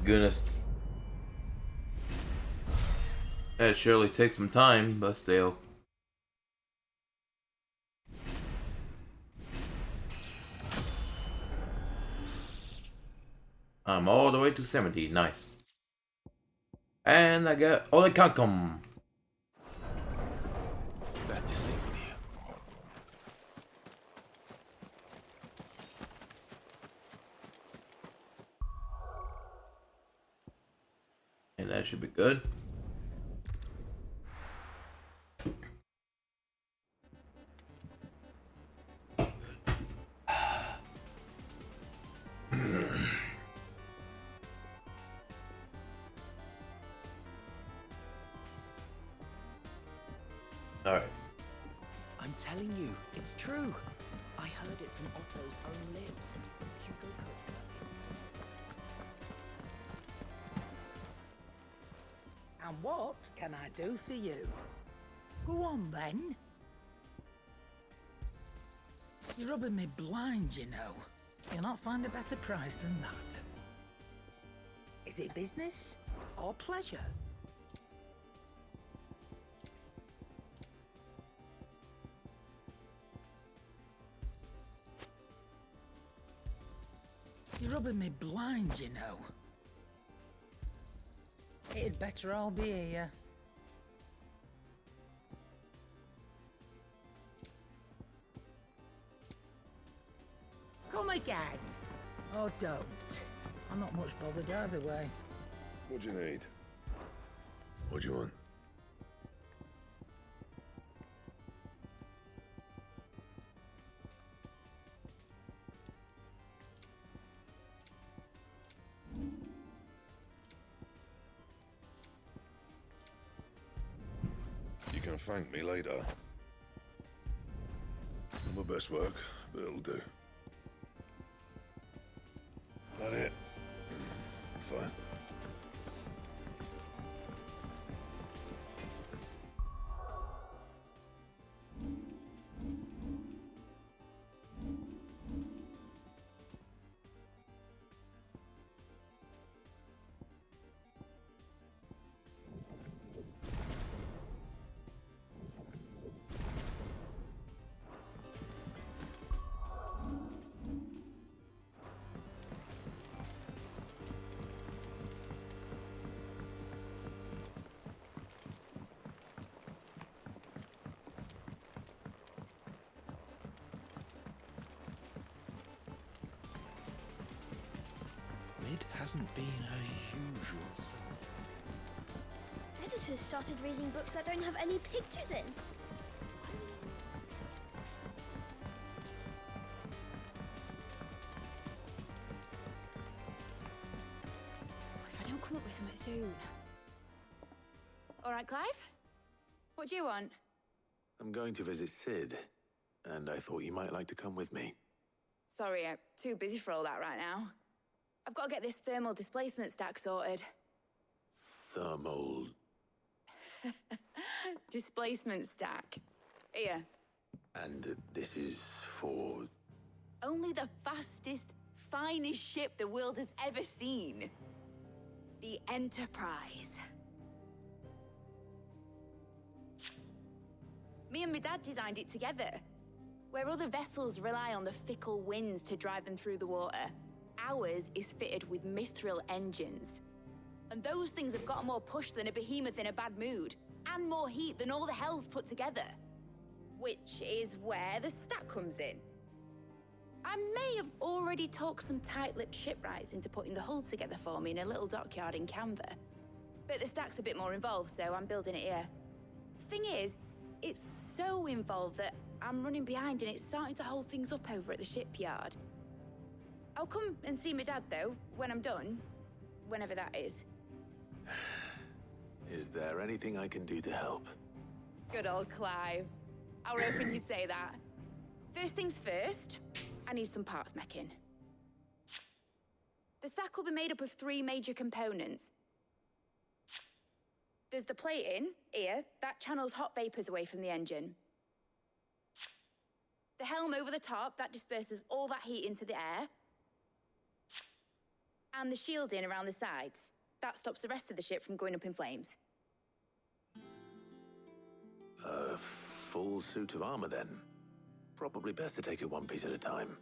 goodness. That surely takes some time, but still. I'm all the way to 70. Nice. And I got Ole Kankum. Back to sleep with you. And that should be good. Alright. I'm telling you, it's true. I heard it from Otto's own lips. Hugo Kupka is... And what can I do for you? Go on then. You're rubbing me blind, you know. You'll not find a better price than that. Is it business or pleasure? You're rubbing me blind, you know. It'd better all be here. Come again. Or don't. I'm not much bothered either way. What do you need? What do you want? You can thank me later. Not my best work, but it'll do. That it? Fine. Mid hasn't been her usual. Editors started reading books that don't have any pictures in. If I don't come up with something soon. All right, Clive? What do you want? I'm going to visit Sid, and I thought you might like to come with me. Sorry, I'm too busy for all that right now. I've got to get this thermal displacement stack sorted. Thermal... Displacement stack. Here. And this is for... Only the fastest, finest ship the world has ever seen. The Enterprise. Me and my dad designed it together. Where other vessels rely on the fickle winds to drive them through the water, ours is fitted with mithril engines. And those things have got more push than a behemoth in a bad mood, and more heat than all the hells put together. Which is where the stack comes in. I may have already talked some tight-lipped shipwrights into putting the hull together for me in a little dockyard in Canva. But the stack's a bit more involved, so I'm building it here. Thing is, it's so involved that I'm running behind and it's starting to hold things up over at the shipyard. I'll come and see my dad, though, when I'm done. Whenever that is. Is there anything I can do to help? Good old Clive. I was hoping you'd say that. First things first, I need some parts meching. The stack will be made up of 3 major components. There's the plating, here, that channels hot vapors away from the engine. The helm over the top, that disperses all that heat into the air. And the shielding around the sides. That stops the rest of the ship from going up in flames. A full suit of armor, then. Probably best to take it one piece at a time.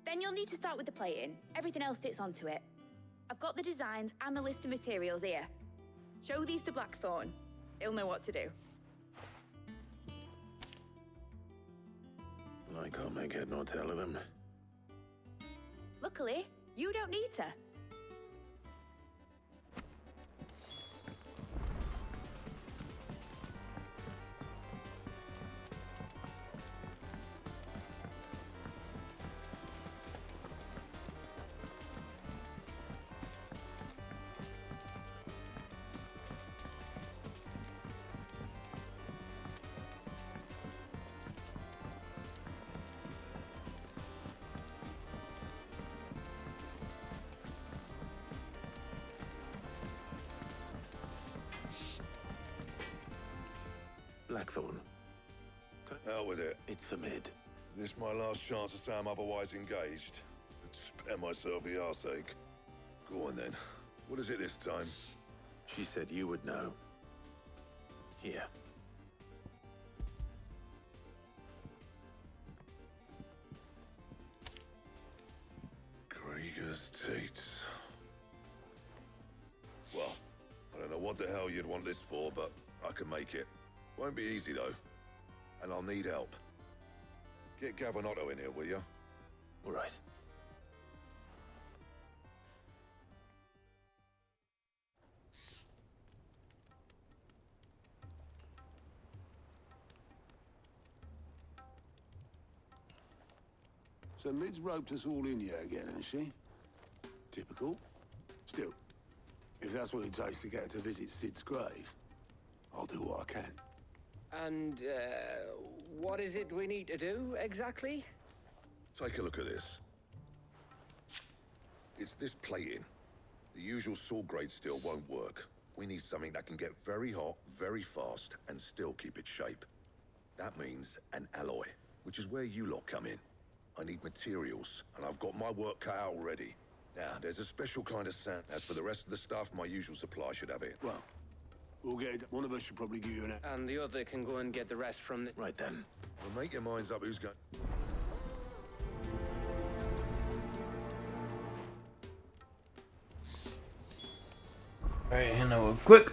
Then you'll need to start with the plating. Everything else fits onto it. I've got the designs and the list of materials here. Show these to Blackthorn. He'll know what to do. I can't make head nor tail of them. Luckily, you don't need to. Blackthorn. Out with it. It's for Mid. This my last chance to say I'm otherwise engaged. Spare myself the arseache. Go on then. What is it this time? She said you would know. Here. Krieger's Tates. Well, I don't know what the hell you'd want this for, but I can make it. Won't be easy, though. And I'll need help. Get Gavinotto in here, will you? All right. So Mid's roped us all in here again, hasn't she? Typical. Still, if that's what it takes to get her to visit Sid's grave, I'll do what I can. And, what is it we need to do, exactly? Take a look at this. It's this plating. The usual sword grade steel won't work. We need something that can get very hot, very fast, and still keep its shape. That means an alloy, which is where you lot come in. I need materials, and I've got my work cut out already. Now, there's a special kind of sand. As for the rest of the stuff, my usual supply should have it. Well, we'll get it. One of us should probably give you an... And the other can go and get the rest from the... Right then. Well, make your minds up who's going... Alright, and a quick